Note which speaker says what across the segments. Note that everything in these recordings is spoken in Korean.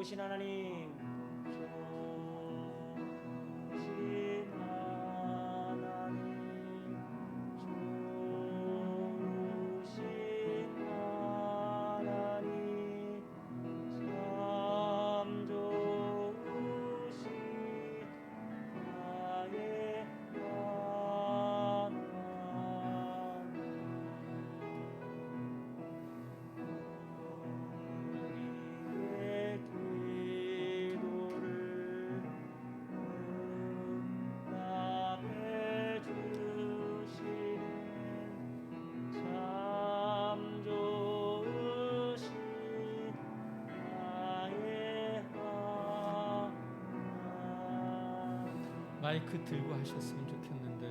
Speaker 1: 좋으신 하나님, 좋으신 하나님, 좋으신 하나님, 참 좋으신 나의 하나님. 우리의 기도를 응답해 주시는 참 좋으신 나의 하나님.
Speaker 2: 마이크 들고 하셨으면 좋겠는데.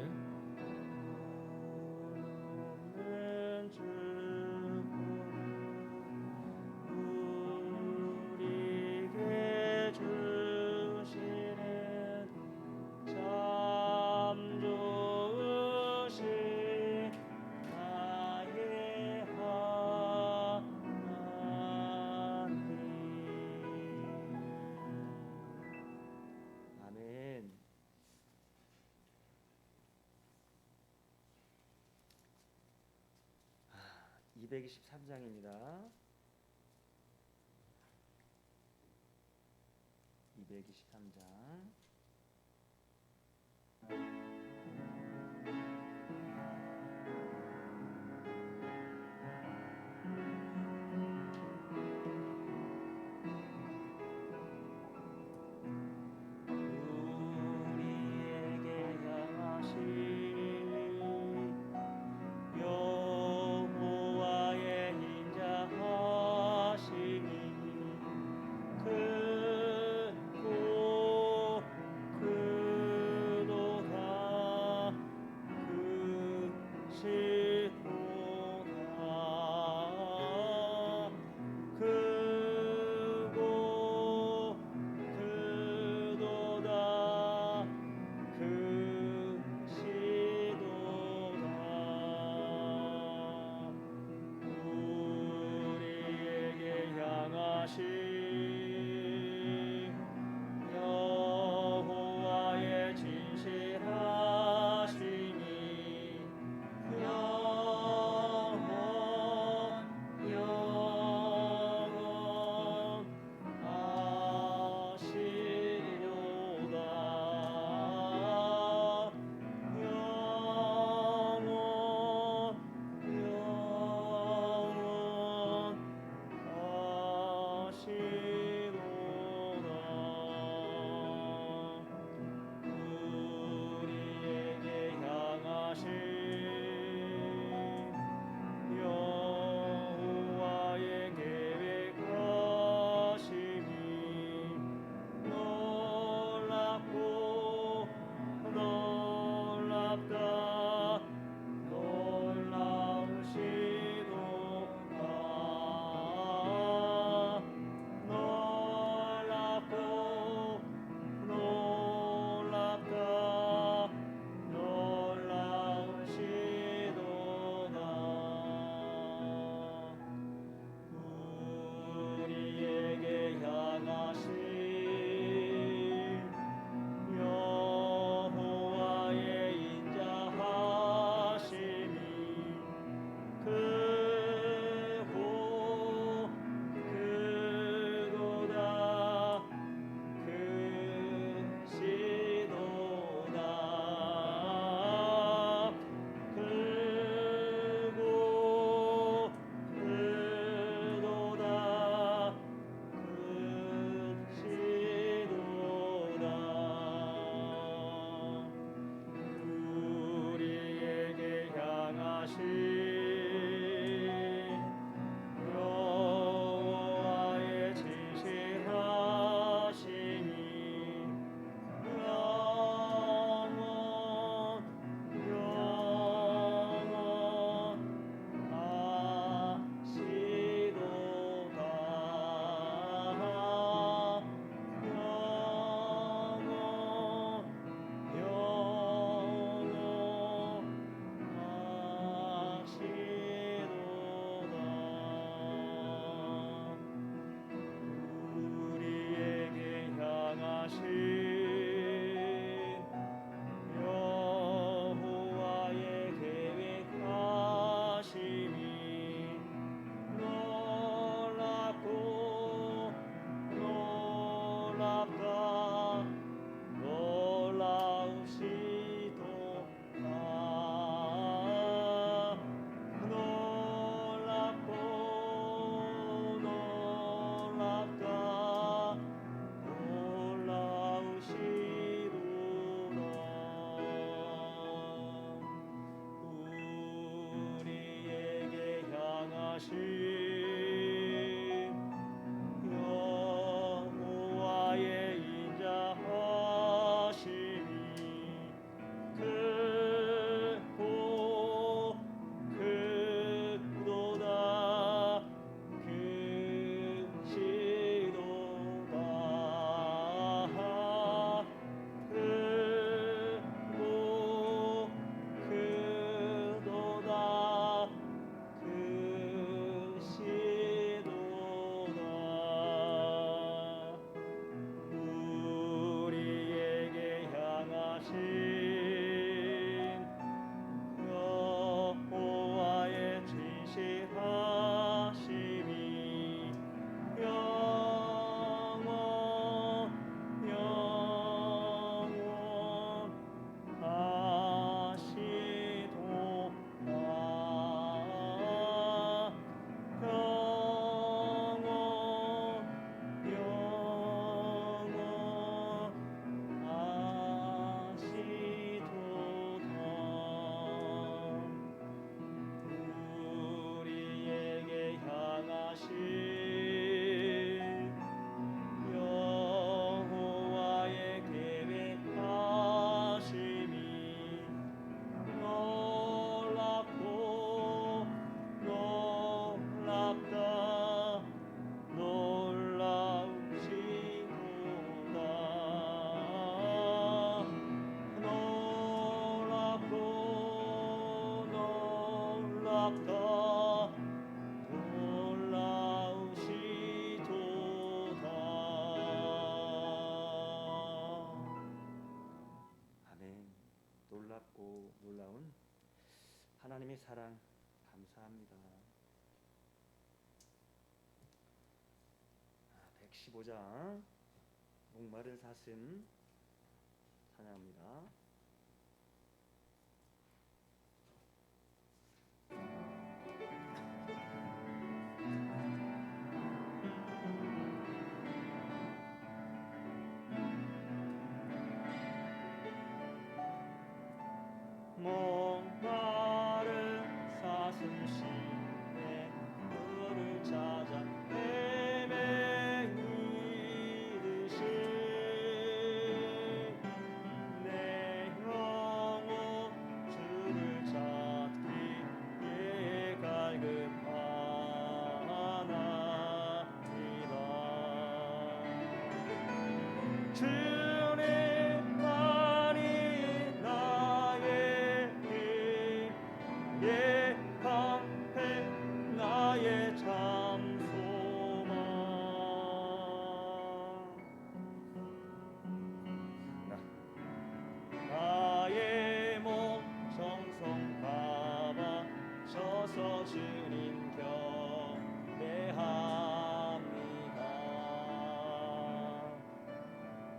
Speaker 1: 없는 축복을 우리에게 주시는 참 좋으신 나의 하나님. 아멘. 223장입니다. 223장. 우리에게 향하신 여호와의 인자하심이 크고 하나님의 사랑 감사합니다. 115장 목마른 사슴 찬양합니다. 목마른 사슴 시내 물을 찾아 헤매이듯이 내 영혼 주를 찾기에 갈급하나이다. 주님만이 나의 힘, 예 방패 나의 참 소망. 나의 몸 정성 담아 서서 주님 경배합니다.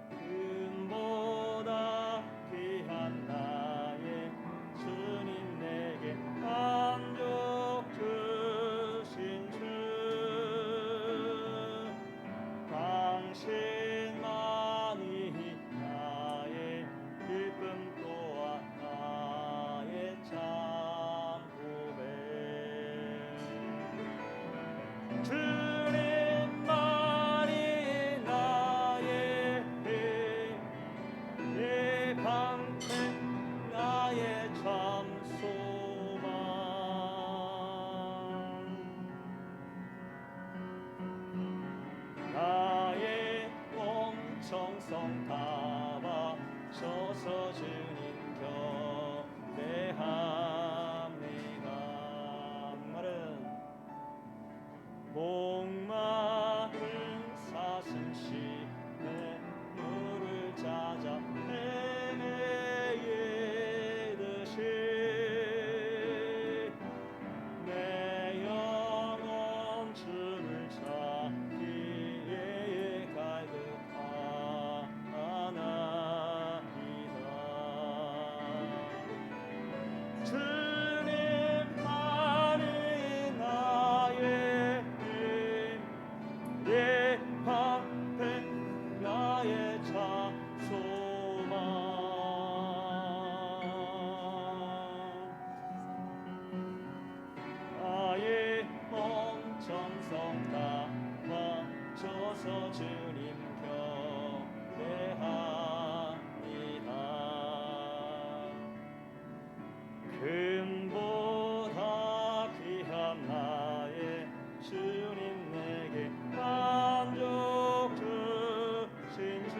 Speaker 1: 금보다 귀한 나의 주님 내게 만족 주신 주, 당신만이 나의 기쁨 또한 나의 참 보배. 주님만이 나의 힘, 내 방패 나의 참 소망. 나의 몸 정성 담아 서서 주님 경배합니다. 목마른 사슴 시내 물을 찾아 헤매이듯이 내 영혼 주를 찾기에 갈급하나이다. 주님만이 나의 힘, 예 방패 나의 참 소망. 나의 몸 정성 담아 서서 주님 경배합니다. 금보다 귀한 나의 주님 내게 만족 주신 주,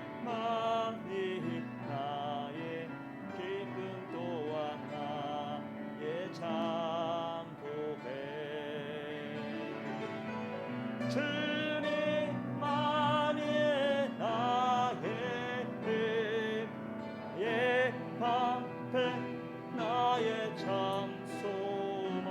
Speaker 1: 당신만이 나의 기쁨 또한 나의 참 보배. 주님만이 나의 힘, 예 방패 나의 참 소망.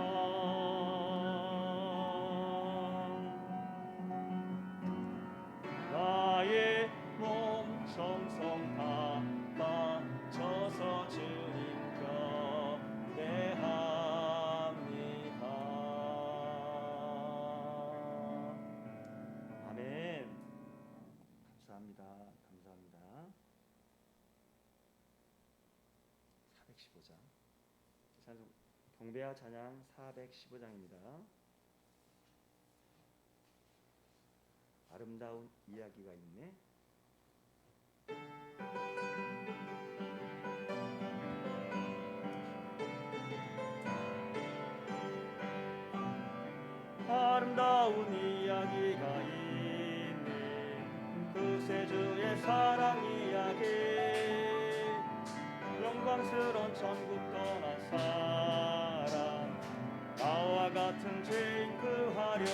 Speaker 1: 나의 몸 정성 담아 서서 주님 경배합니다. 아멘. 감사합니다. 감사합니다. 415장 경배와 찬양 415장입니다. 아름다운 이야기가 있네. 아름다운 이야기가 있네. 구세주의 사랑 이야기, 영광스러운 천국 떠난 사람, 나와 같은 죄인 구하려.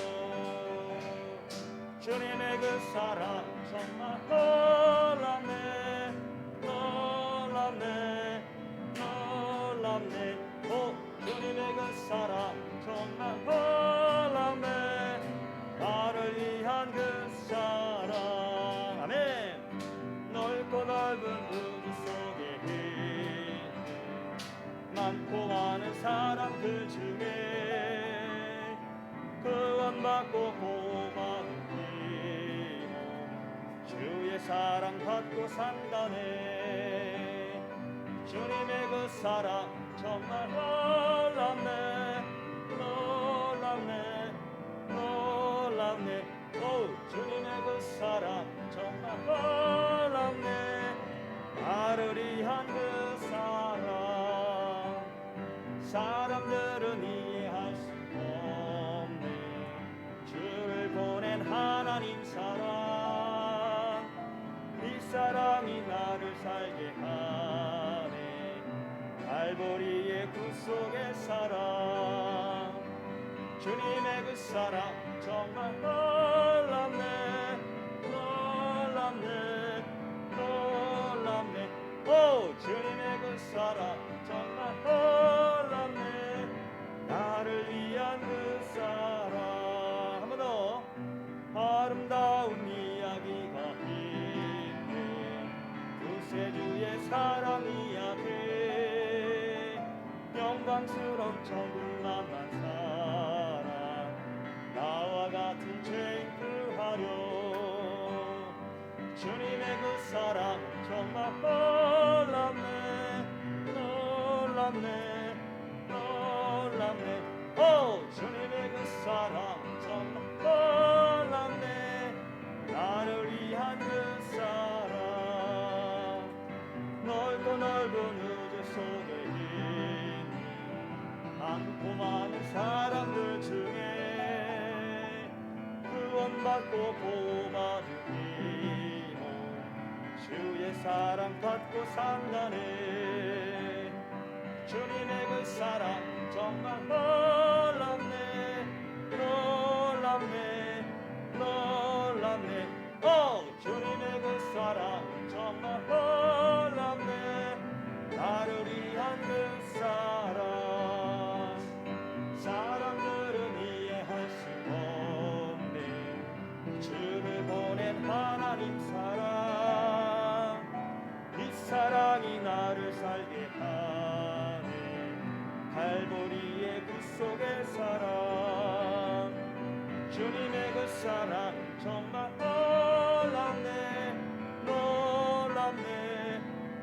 Speaker 1: 주님의 그 사랑 정말 놀랍네, 놀랍네. 많고 많은 사람들 중에 구원받고 보호받은 이몸 주의 사랑 받고 산다네. 주님의 그 사랑 정말 놀랍네. 놀랍네. 놀랍네. 오, 주님의 그 사랑 정말 놀랍네. 나를 위한 그 사랑 사람들은 이해할 수 없네. 주를 보낸 하나님 사랑 이 사랑이 나를 살게 하네. 갈보리의 구속의 사랑 주님의 그 사랑 정말 놀랍네. 놀랍네. 놀랍네. 오, 주님의 그 사랑 정말 놀랍네. 나를 위한 그 사랑 한 번 더. 아름다운 이야기가 있네. 구세주의 사랑 이야기 영광스러운 천국 만난 사랑 나와 같은 죄인 구하려 주님의 그 사랑 정말 놀랍네. 놀랍네. 놀랍네. 오, 주님의 그 사랑 정말 놀랍네. 나를 위한 그 사랑 넓고 넓은 우주 속에 있는 많고 많은 사람들 중에 구원받고 보호받은 이몸 주의 사랑 받고 산다네. 주님의 그 사랑 정말 놀랍네. 놀랍네. 놀랍네. 오, 주님의 그 사랑 정말 놀랍네. 나를 위한 그 사랑 사람들은 이해할 수 없네. 주를 보낸 하나님 사랑 이 사랑이 나를 살게 하네. 갈보리의 구속의 사랑 주님의 그 사랑 정말 놀랍네. 놀랍네.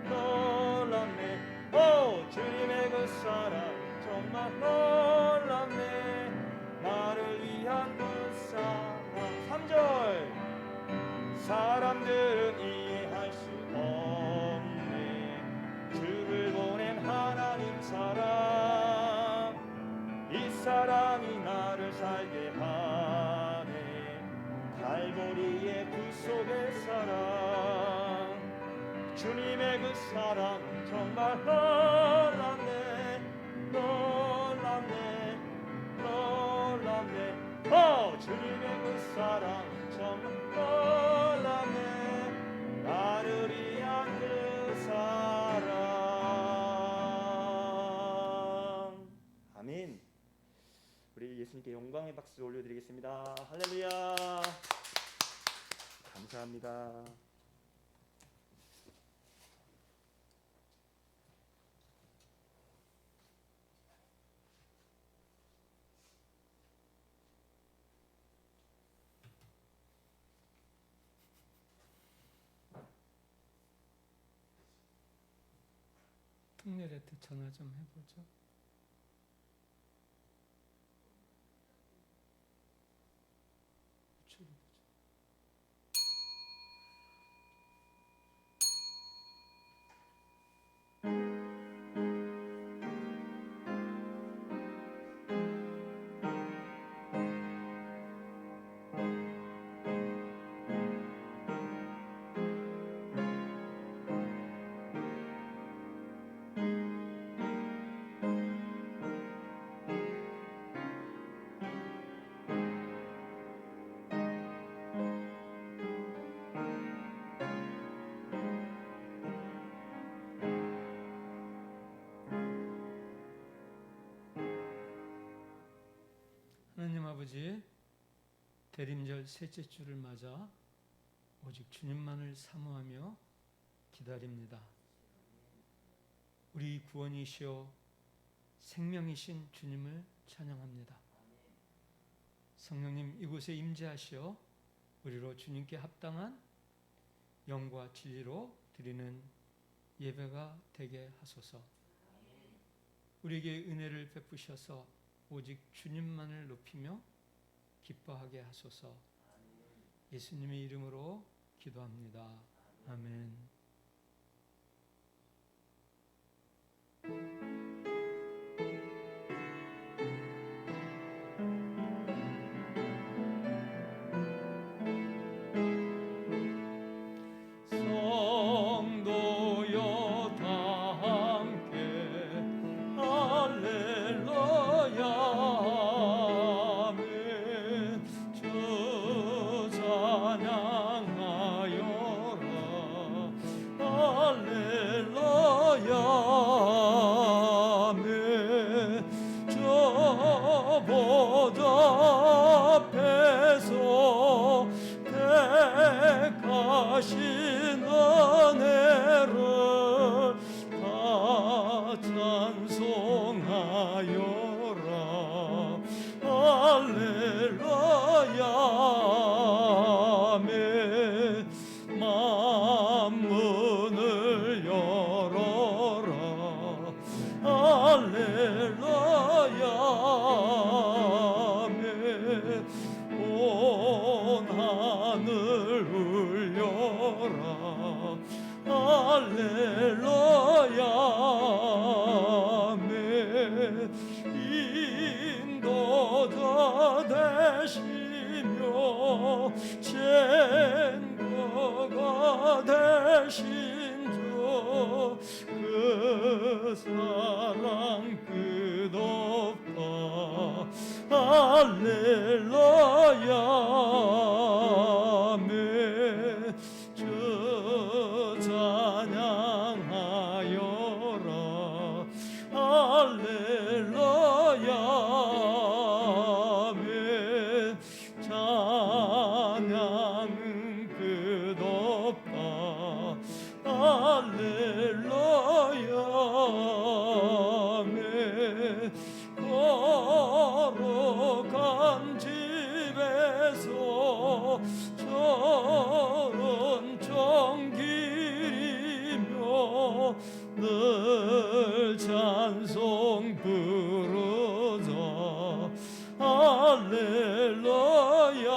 Speaker 1: 놀랍네. 오, 주님의 그 사랑 정말 놀랍네. 나를 위한 그 사랑 3절 사람들은 이해할 수 없네. 주를 보낸 하나님 사랑 이 사랑이 나를 살게 하네. 갈보리의 구속의 사랑 주님의 그 사랑 정말 놀랍네. 놀랍네. 놀랍네. 오, 주님의 그 사랑 정말 놀랍네. 나를 위한 그 사랑. 아멘. 우리 예수님께 영광의 박수 올려드리겠습니다. 할렐루야. 감사합니다.
Speaker 2: 특렬한테 전화 좀 해보죠. 하나님 아버지, 대림절 셋째 주를 맞아 오직 주님만을 사모하며 기다립니다. 우리 구원이시오 생명이신 주님을 찬양합니다. 성령님 이곳에 임재하시어 우리로 주님께 합당한 영과 진리로 드리는 예배가 되게 하소서. 우리에게 은혜를 베푸셔서 오직 주님만을 높이며 기뻐하게 하소서. 예수님의 이름으로 기도합니다. 아멘.
Speaker 3: 증거가 되신 주 그 사랑 끝없다. 할렐루야 아멘. 주 찬양하여라. 할렐루야 아멘. 찬양은 끝없다. 할렐루야 아멘. 걸어간 집에서 천천길이며 늘 찬송 부르자. 할렐루야.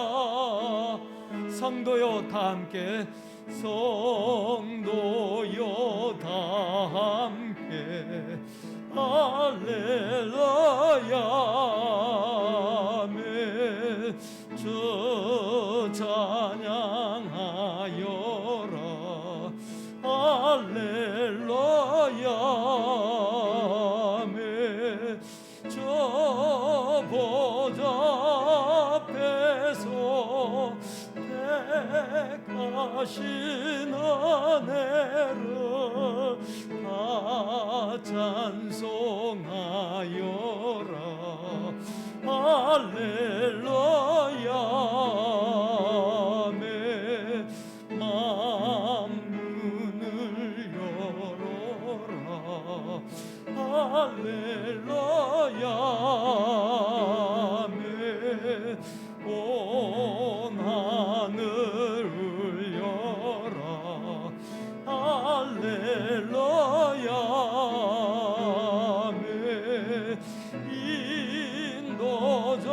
Speaker 3: 성도여 다 함께, 성도여 다 함께. 할렐루야 아멘. 주 찬양하여라. 할렐루야 아멘. 저 보좌 앞에서 택하신 은혜를 다 찬송하여라. 할렐루야 아멘. 만문을 열어라. 할렐루야 아멘. 온 하늘 울려라. 할렐루야 아멘. 인도자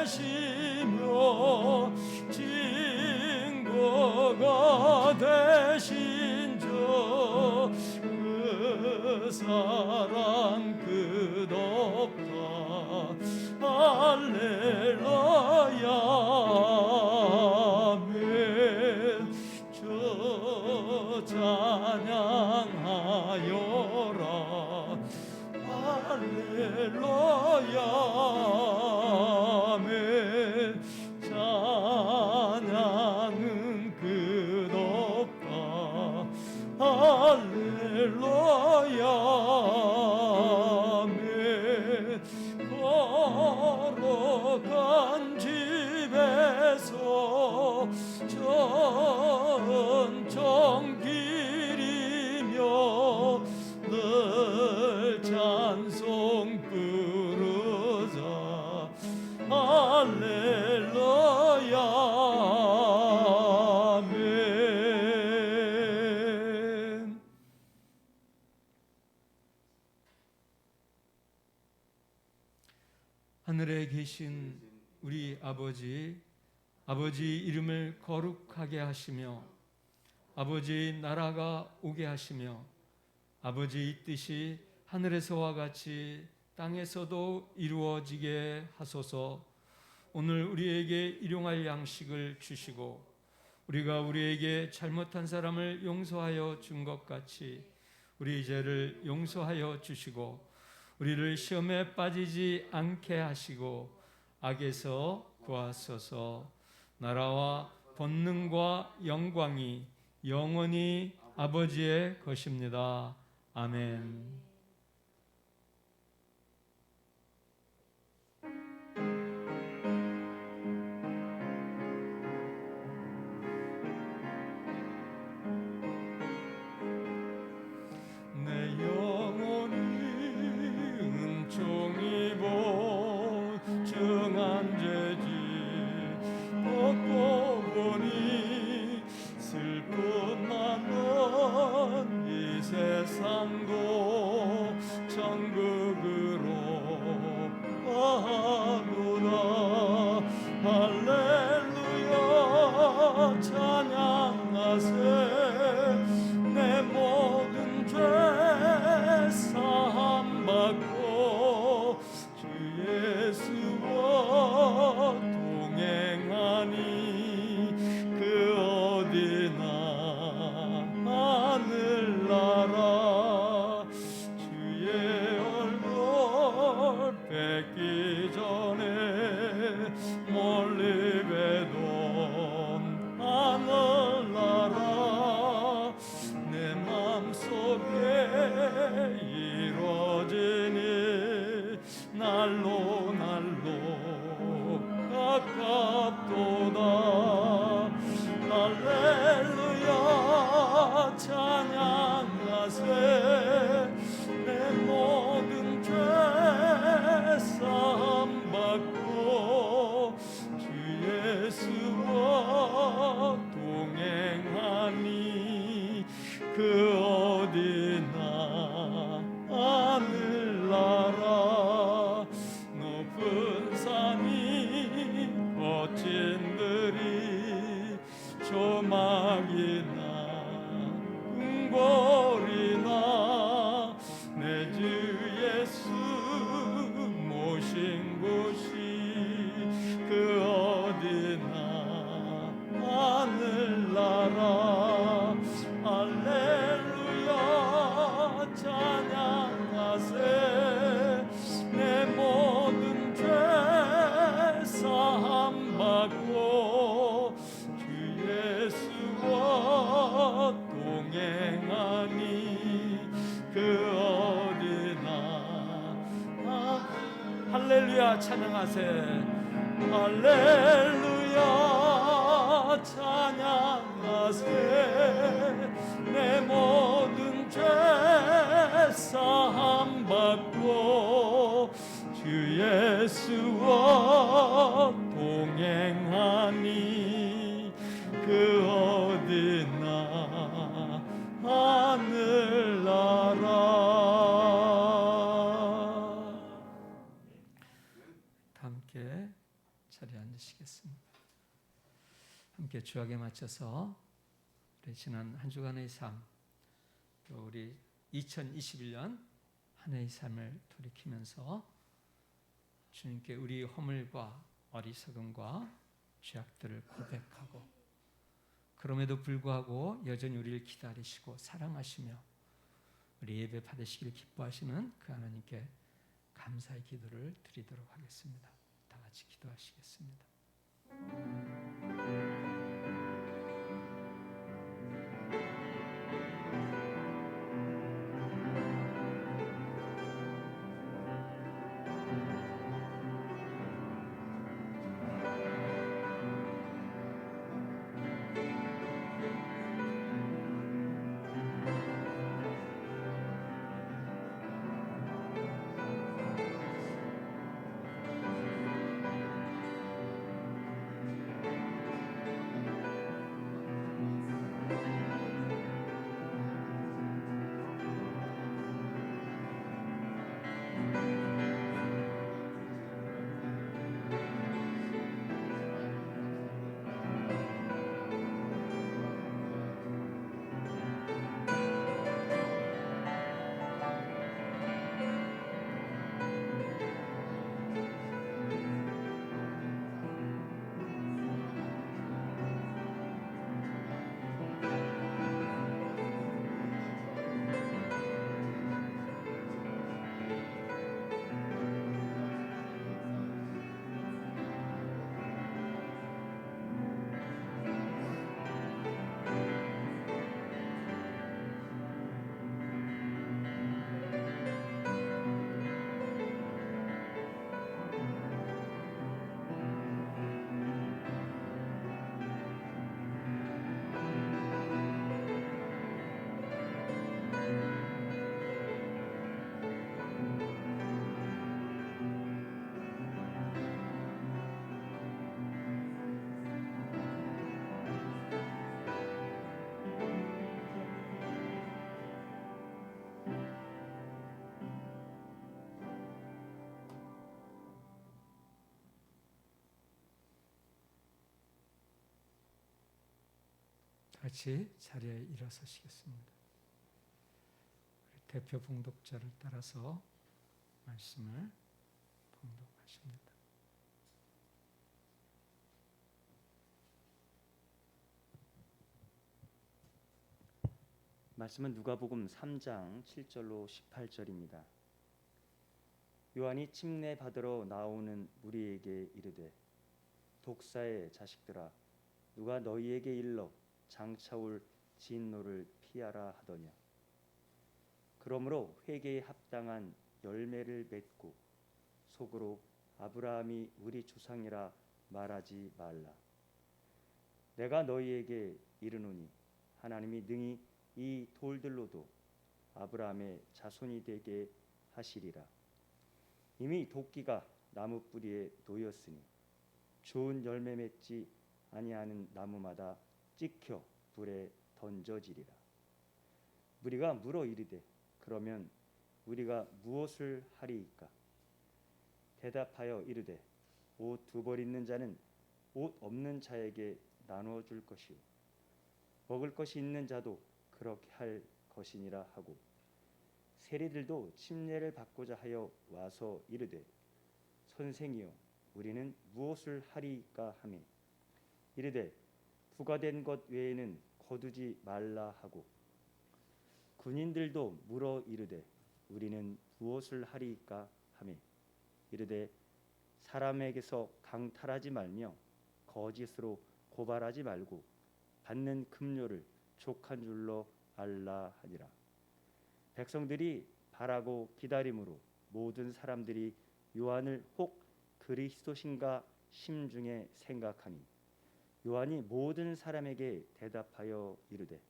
Speaker 3: 되시며 증거가 되신 주 그 사랑 끝없다. 할렐루야 아멘. 주 찬양하여라. 할렐루야 아멘. 찬양은 끝없다. 할렐루야 아멘. 걸어간 집에서 천천길이며 늘 찬송
Speaker 2: 하늘에 계신 우리 아버지 이름을 거룩하게 하시며 아버지 나라가 오게 하시며 아버지 뜻이 하늘에서와 같이 땅에서도 이루어지게 하소서. 오늘 우리에게 일용할 양식을 주시고 우리가 우리에게 잘못한 사람을 용서하여 준 것 같이 우리 죄를 용서하여 주시고 우리를 시험에 빠지지 않게 하시고 악에서 구하소서. 나라와 권능과 영광이 영원히 아버지의 것입니다. 아멘.
Speaker 3: 내 영혼이 은총이 보증한 죄지 벗고 보니 슬픔 많은 이 세상도 천국으로 가노라. 할렐루야 찬양하세. 내 모든 죄 사함 받고 주 예수와 동행하니 그 어디나 하늘나라. 주의 얼굴 뵙기 전에 멀리 뵈던 하늘나라 내 맘속에 이루어지니 날로 가깝도다. 할렐루야 찬양하세. 내 모든 죄 사함 받고 주 예수와 동행하니 그 어디나 하늘나라. 높은 산이 거친 들이 조막이나 궁궐이나 내 주 예수 모신 곳이 그 어디나 하늘나라. 할렐루야 찬양하세. 내 모든 죄 사함 받고 주 예수와 동행하니 그 어디나 할렐루야 찬양하세. 할렐루야 찬양하세. 내 모든 죄 사함 받고 주 예수와 동행하니 그 어디나 하늘나라.
Speaker 2: 함께 자리에 앉으시겠습니다. 함께 주약에 맞춰서 우리 지난 한 주간의 삶, 또 우리 2021년 한 해의 삶을 돌이키면서 주님께 우리 허물과 어리석음과 죄악들을 고백하고 그럼에도 불구하고 여전히 우리를 기다리시고 사랑하시며 우리 예배 받으시길 기뻐하시는 그 하나님께 감사의 기도를 드리도록 하겠습니다. 다 같이 기도하시겠습니다. 같이 자리에 일어서시겠습니다. 대표 봉독자를 따라서 말씀을 봉독하십니다.
Speaker 1: 말씀은 누가복음 3장 7절로 18절입니다. 요한이 침례 받으러 나오는 무리에게 이르되 독사의 자식들아 누가 너희에게 일러 장차올 진노를 피하라 하더냐. 그러므로 회개에 합당한 열매를 맺고 속으로 아브라함이 우리 조상이라 말하지 말라. 내가 너희에게 이르노니 하나님이 능히 이 돌들로도 아브라함의 자손이 되게 하시리라. 이미 도끼가 나무 뿌리에 놓였으니 좋은 열매 맺지 아니하는 나무마다 찍혀 불에 던져지리라. 무리가 물어 이르되 그러면 우리가 무엇을 하리이까? 대답하여 이르되 옷 두 벌 있는 자는 옷 없는 자에게 나누어 줄 것이요 먹을 것이 있는 자도 그렇게 할 것이니라 하고 세리들도 침례를 받고자 하여 와서 이르되 선생이여 우리는 무엇을 하리이까 하매 이르되 부과된 것 외에는 거두지 말라 하고 군인들도 물어 이르되 우리는 무엇을 하리이까 하매 이르되 사람에게서 강탈하지 말며 거짓으로 고발하지 말고 받는 급료를 족한 줄로 알라 하니라. 백성들이 바라고 기다림으로 모든 사람들이 요한을 혹 그리스도신가 심중에 생각하니 요한이 모든 사람에게 대답하여 이르되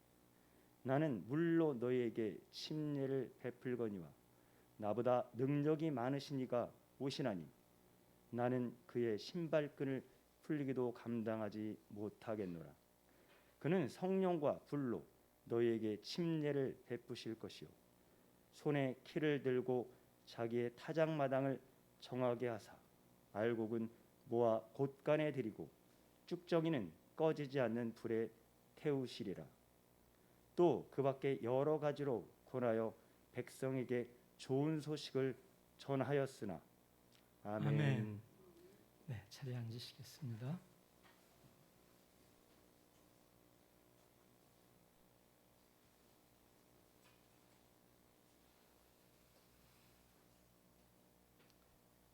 Speaker 1: 나는 물로 너희에게 침례를 베풀거니와 나보다 능력이 많으신 이가 오시나니 나는 그의 신발끈을 풀기도 감당하지 못하겠노라. 그는 성령과 불로 너희에게 침례를 베푸실 것이요 손에 키를 들고 자기의 타작마당을 정하게 하사 알곡은 모아 곳간에 들이고 쭉정이는 꺼지지 않는 불에 태우시리라. 또 그 밖에 여러 가지로 권하여 백성에게 좋은 소식을 전하였으나 아멘.
Speaker 2: 아멘. 네, 자리에 앉으시겠습니다.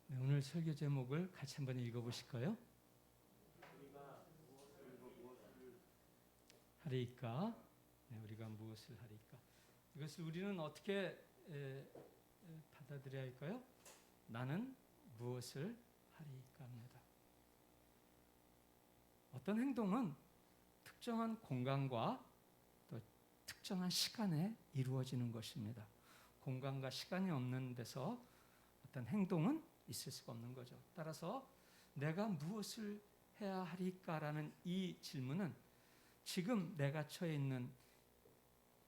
Speaker 2: 네, 오늘 설교 제목을 같이 한번 읽어보실까요? 하리이까? 네, 우리가 무엇을 하리이까? 이것을 우리는 어떻게 받아들여야 할까요? 나는 무엇을 하리이까 합니다. 어떤 행동은 특정한 공간과 또 특정한 시간에 이루어지는 것입니다. 공간과 시간이 없는 데서 어떤 행동은 있을 수가 없는 거죠. 따라서 내가 무엇을 해야 하리까라는 이 질문은 지금 내가 처해 있는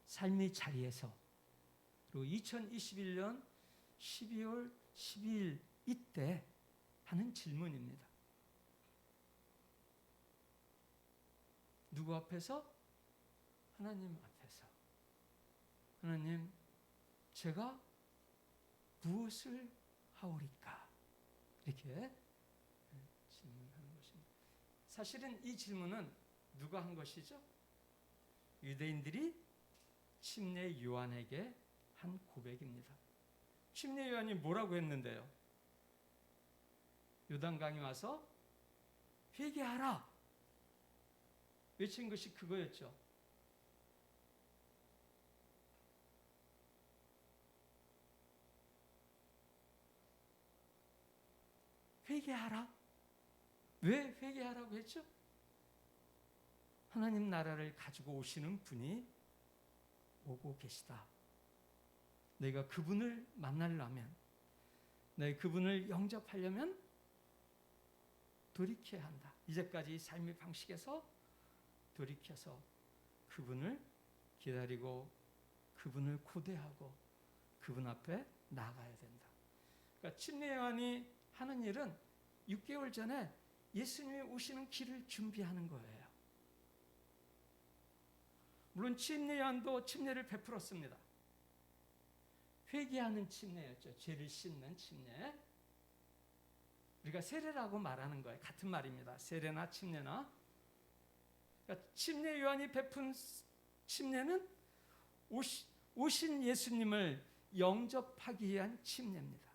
Speaker 2: 삶의 자리에서 그리고 2021년 12월 12일 이때 하는 질문입니다. 누구 앞에서? 하나님 앞에서. 하나님, 제가 무엇을 하오리까? 이렇게 질문하는 것입니다. 사실은 이 질문은 누가 한 것이죠? 유대인들이 침례 요한에게 한 고백입니다. 침례 요한이 뭐라고 했는데요? 요단강에 와서 회개하라 외친 것이 그거였죠. 회개하라. 왜 회개하라고 했죠? 하나님 나라를 가지고 오시는 분이 오고 계시다. 내가 그분을 만나려면, 내가 그분을 영접하려면 돌이켜야 한다. 이제까지 삶의 방식에서 돌이켜서 그분을 기다리고 그분을 고대하고 그분 앞에 나가야 된다. 그러니까 침례 요한이 하는 일은 6개월 전에 예수님이 오시는 길을 준비하는 거예요. 물론 침례 요한도 침례를 베풀었습니다. 회개하는 침례였죠. 죄를 씻는 침례. 우리가 세례라고 말하는 거예요. 같은 말입니다. 세례나 침례나. 그러니까 침례 요한이 베푼 침례는 오신 예수님을 영접하기 위한 침례입니다.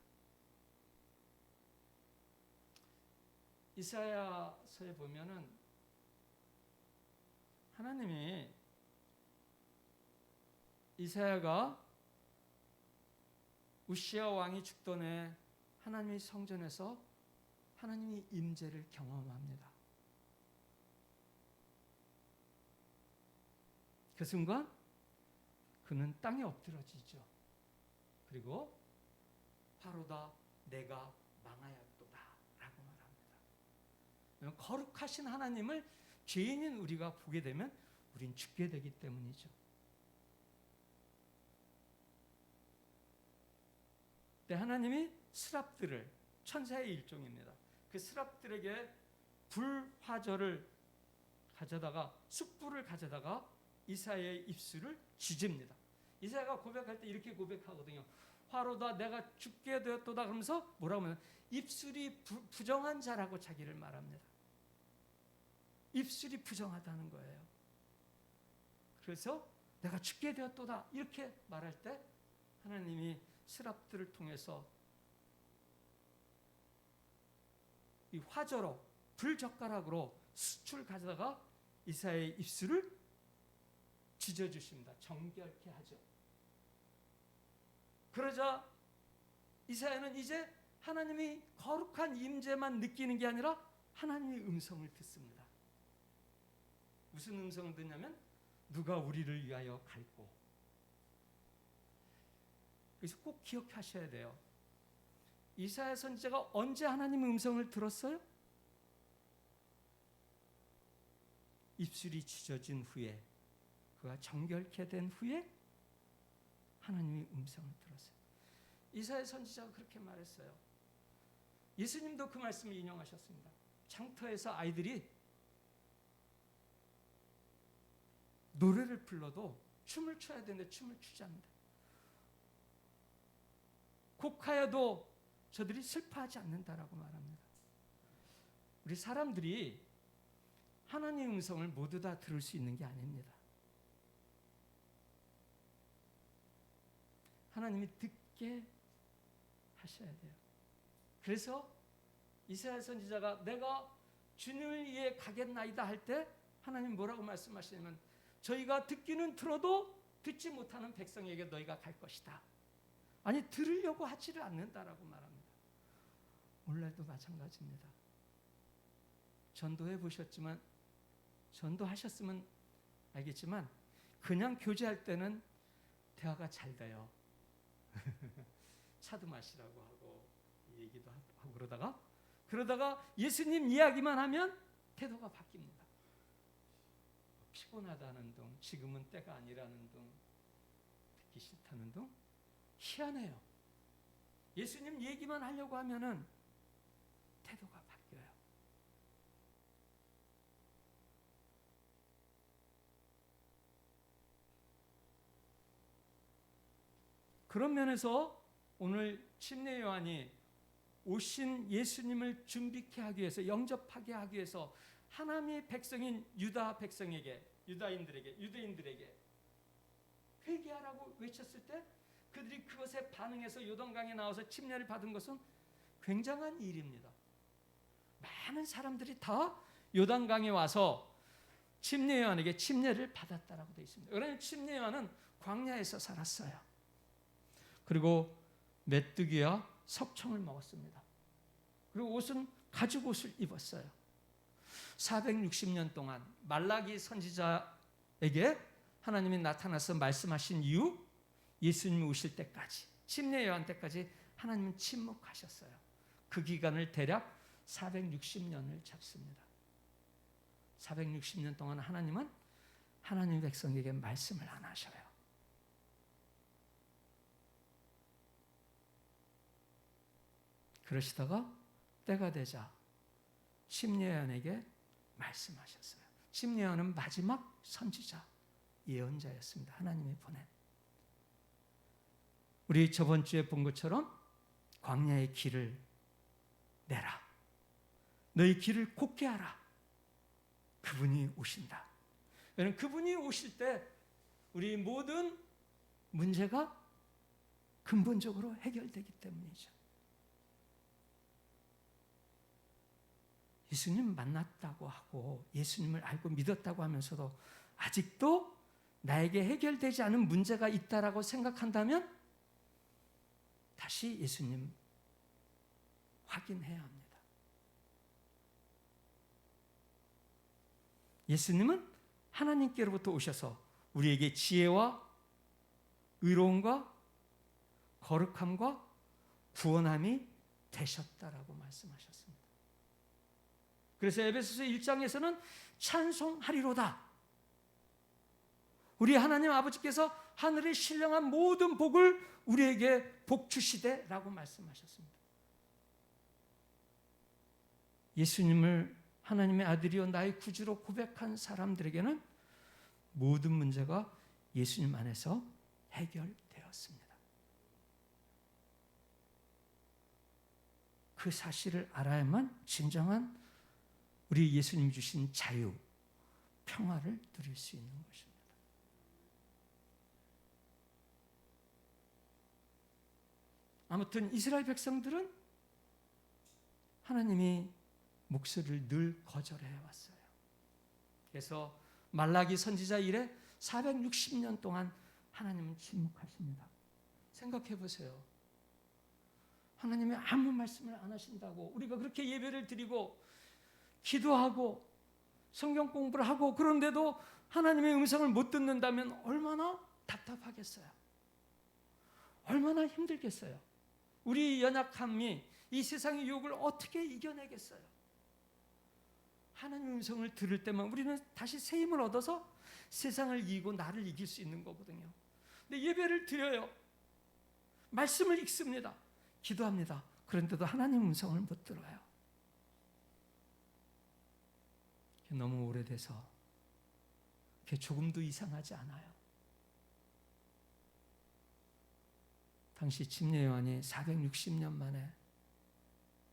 Speaker 2: 이사야서에 보면은 하나님이 이사야가 우시아 왕이 죽던 해 하나님의 성전에서 하나님의 임재를 경험합니다. 그 순간 그는 땅에 엎드러지죠. 그리고 화로다 내가 망하였도다 라고 말합니다. 거룩하신 하나님을 죄인인 우리가 보게 되면 우린 죽게 되기 때문이죠. 하나님이 스랍들을, 천사의 일종입니다. 그 스랍들에게 불화절을 가져다가, 숯불을 가져다가 이사야의 입술을 쥐집니다. 이사야가 고백할 때 이렇게 고백하거든요. 화로다 내가 죽게 되었도다 그러면서 뭐라고 하면 입술이 부정한 자라고 자기를 말합니다. 입술이 부정하다는 거예요. 그래서 내가 죽게 되었도다 이렇게 말할 때 하나님이 스랍들을 통해서 이 화저로 불젓가락으로 숯을 가져다가 이사야의 입술을 찢어주십니다. 정결케 하죠. 그러자 이사야는 이제 하나님이 거룩한 임재만 느끼는 게 아니라 하나님의 음성을 듣습니다. 무슨 음성을 듣냐면 누가 우리를 위하여 갈고. 그래서 꼭 기억하셔야 돼요. 이사야 선지자가 언제 하나님의 음성을 들었어요? 입술이 찢어진 후에, 그가 정결케 된 후에 하나님의 음성을 들었어요. 이사야 선지자가 그렇게 말했어요. 예수님도 그 말씀을 인용하셨습니다. 장터에서 아이들이 노래를 불러도 춤을 춰야 되는데 춤을 추지 않는다. 곡하여도 저들이 슬퍼하지 않는다라고 말합니다. 우리 사람들이 하나님의 음성을 모두 다 들을 수 있는 게 아닙니다. 하나님이 듣게 하셔야 돼요. 그래서 이사야 선지자가 내가 주님을 위해 가겠나이다 할 때 하나님 뭐라고 말씀하시냐면 저희가 듣기는 들어도 듣지 못하는 백성에게 너희가 갈 것이다. 아니 들으려고 하지를 않는다라고 말합니다. 오늘날도 마찬가지입니다. 전도해 보셨지만 전도하셨으면 알겠지만 그냥 교제할 때는 대화가 잘 돼요. 차도 마시라고 하고 얘기도 하고 그러다가 예수님 이야기만 하면 태도가 바뀝니다. 피곤하다는 둥, 지금은 때가 아니라는 둥, 듣기 싫다는 둥, 희한해요. 예수님 얘기만 하려고 하면은 태도가 바뀌어요. 그런 면에서 오늘 침례 요한이 오신 예수님을 준비케 하기 위해서, 영접하게 하기 위해서 하나님의 백성인 유다 백성에게, 유대인들에게 회개하라고 외쳤을 때 그들이 그것에 반응해서 요단강에 나와서 침례를 받은 것은 굉장한 일입니다. 많은 사람들이 다 요단강에 와서 침례 요한에게 침례를 받았다라고 되어 있습니다. 그러면 침례 요한은 광야에서 살았어요. 그리고 메뚜기와 석청을 먹었습니다. 그리고 옷은 가죽 옷을 입었어요. 460년 동안 말라기 선지자에게 하나님이 나타나서 말씀하신 이후 예수님이 오실 때까지, 침례 요한 때까지 하나님은 침묵하셨어요. 그 기간을 대략 460년을 잡습니다. 460년 동안 하나님은 하나님의 백성에게 말씀을 안 하셔요. 그러시다가 때가 되자 침례 요한에게 말씀하셨어요. 침례 요한은 마지막 선지자, 예언자였습니다. 하나님이 보낸. 우리 저번 주에 본 것처럼 광야의 길을 내라. 너희 길을 곧게 하라. 그분이 오신다. 여러분, 그분이 오실 때 우리 모든 문제가 근본적으로 해결되기 때문이죠. 예수님 만났다고 하고 예수님을 알고 믿었다고 하면서도 아직도 나에게 해결되지 않은 문제가 있다라고 생각한다면 다시 예수님 확인해야 합니다. 예수님은 하나님께로부터 오셔서 우리에게 지혜와 의로움과 거룩함과 구원함이 되셨다라고 말씀하셨습니다. 그래서 에베소서 1장에서는 찬송하리로다. 우리 하나님 아버지께서 하늘의 신령한 모든 복을 우리에게 복 주시되라고 말씀하셨습니다. 예수님을 하나님의 아들이요 나의 구주로 고백한 사람들에게는 모든 문제가 예수님 안에서 해결되었습니다. 그 사실을 알아야만 진정한 우리 예수님 주신 자유, 평화를 누릴 수 있는 것입니다. 아무튼 이스라엘 백성들은 하나님이 목소리를 늘 거절해 왔어요. 그래서 말라기 선지자 이래 460년 동안 하나님은 침묵하십니다. 생각해 보세요. 하나님이 아무 말씀을 안 하신다고 우리가 그렇게 예배를 드리고 기도하고 성경 공부를 하고 그런데도 하나님의 음성을 못 듣는다면 얼마나 답답하겠어요. 얼마나 힘들겠어요. 우리 연약함이 이 세상의 유혹을 어떻게 이겨내겠어요. 하나님의 음성을 들을 때만 우리는 다시 새 힘을 얻어서 세상을 이기고 나를 이길 수 있는 거거든요. 근데 예배를 드려요. 말씀을 읽습니다. 기도합니다. 그런데도 하나님의 음성을 못 들어요. 너무 오래돼서 그게 조금도 이상하지 않아요. 당시 침례 요한이 460년 만에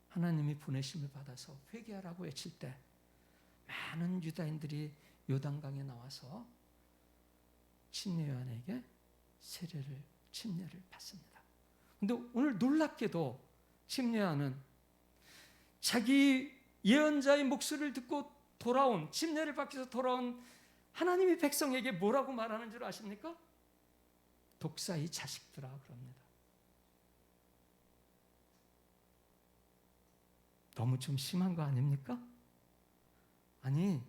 Speaker 2: 하나님이 보내심을 받아서 회개하라고 외칠 때 많은 유다인들이 요단강에 나와서 침례 요한에게 침례를 받습니다. 그런데 오늘 놀랍게도 침례 요한은 자기 예언자의 목소리를 듣고 돌아온 침례를 받기 위해서 돌아온 하나님의 백성에게 뭐라고 말하는 줄 아십니까? 독사의 자식들아 그럽니다. 너무 좀 심한 거 아닙니까? 아니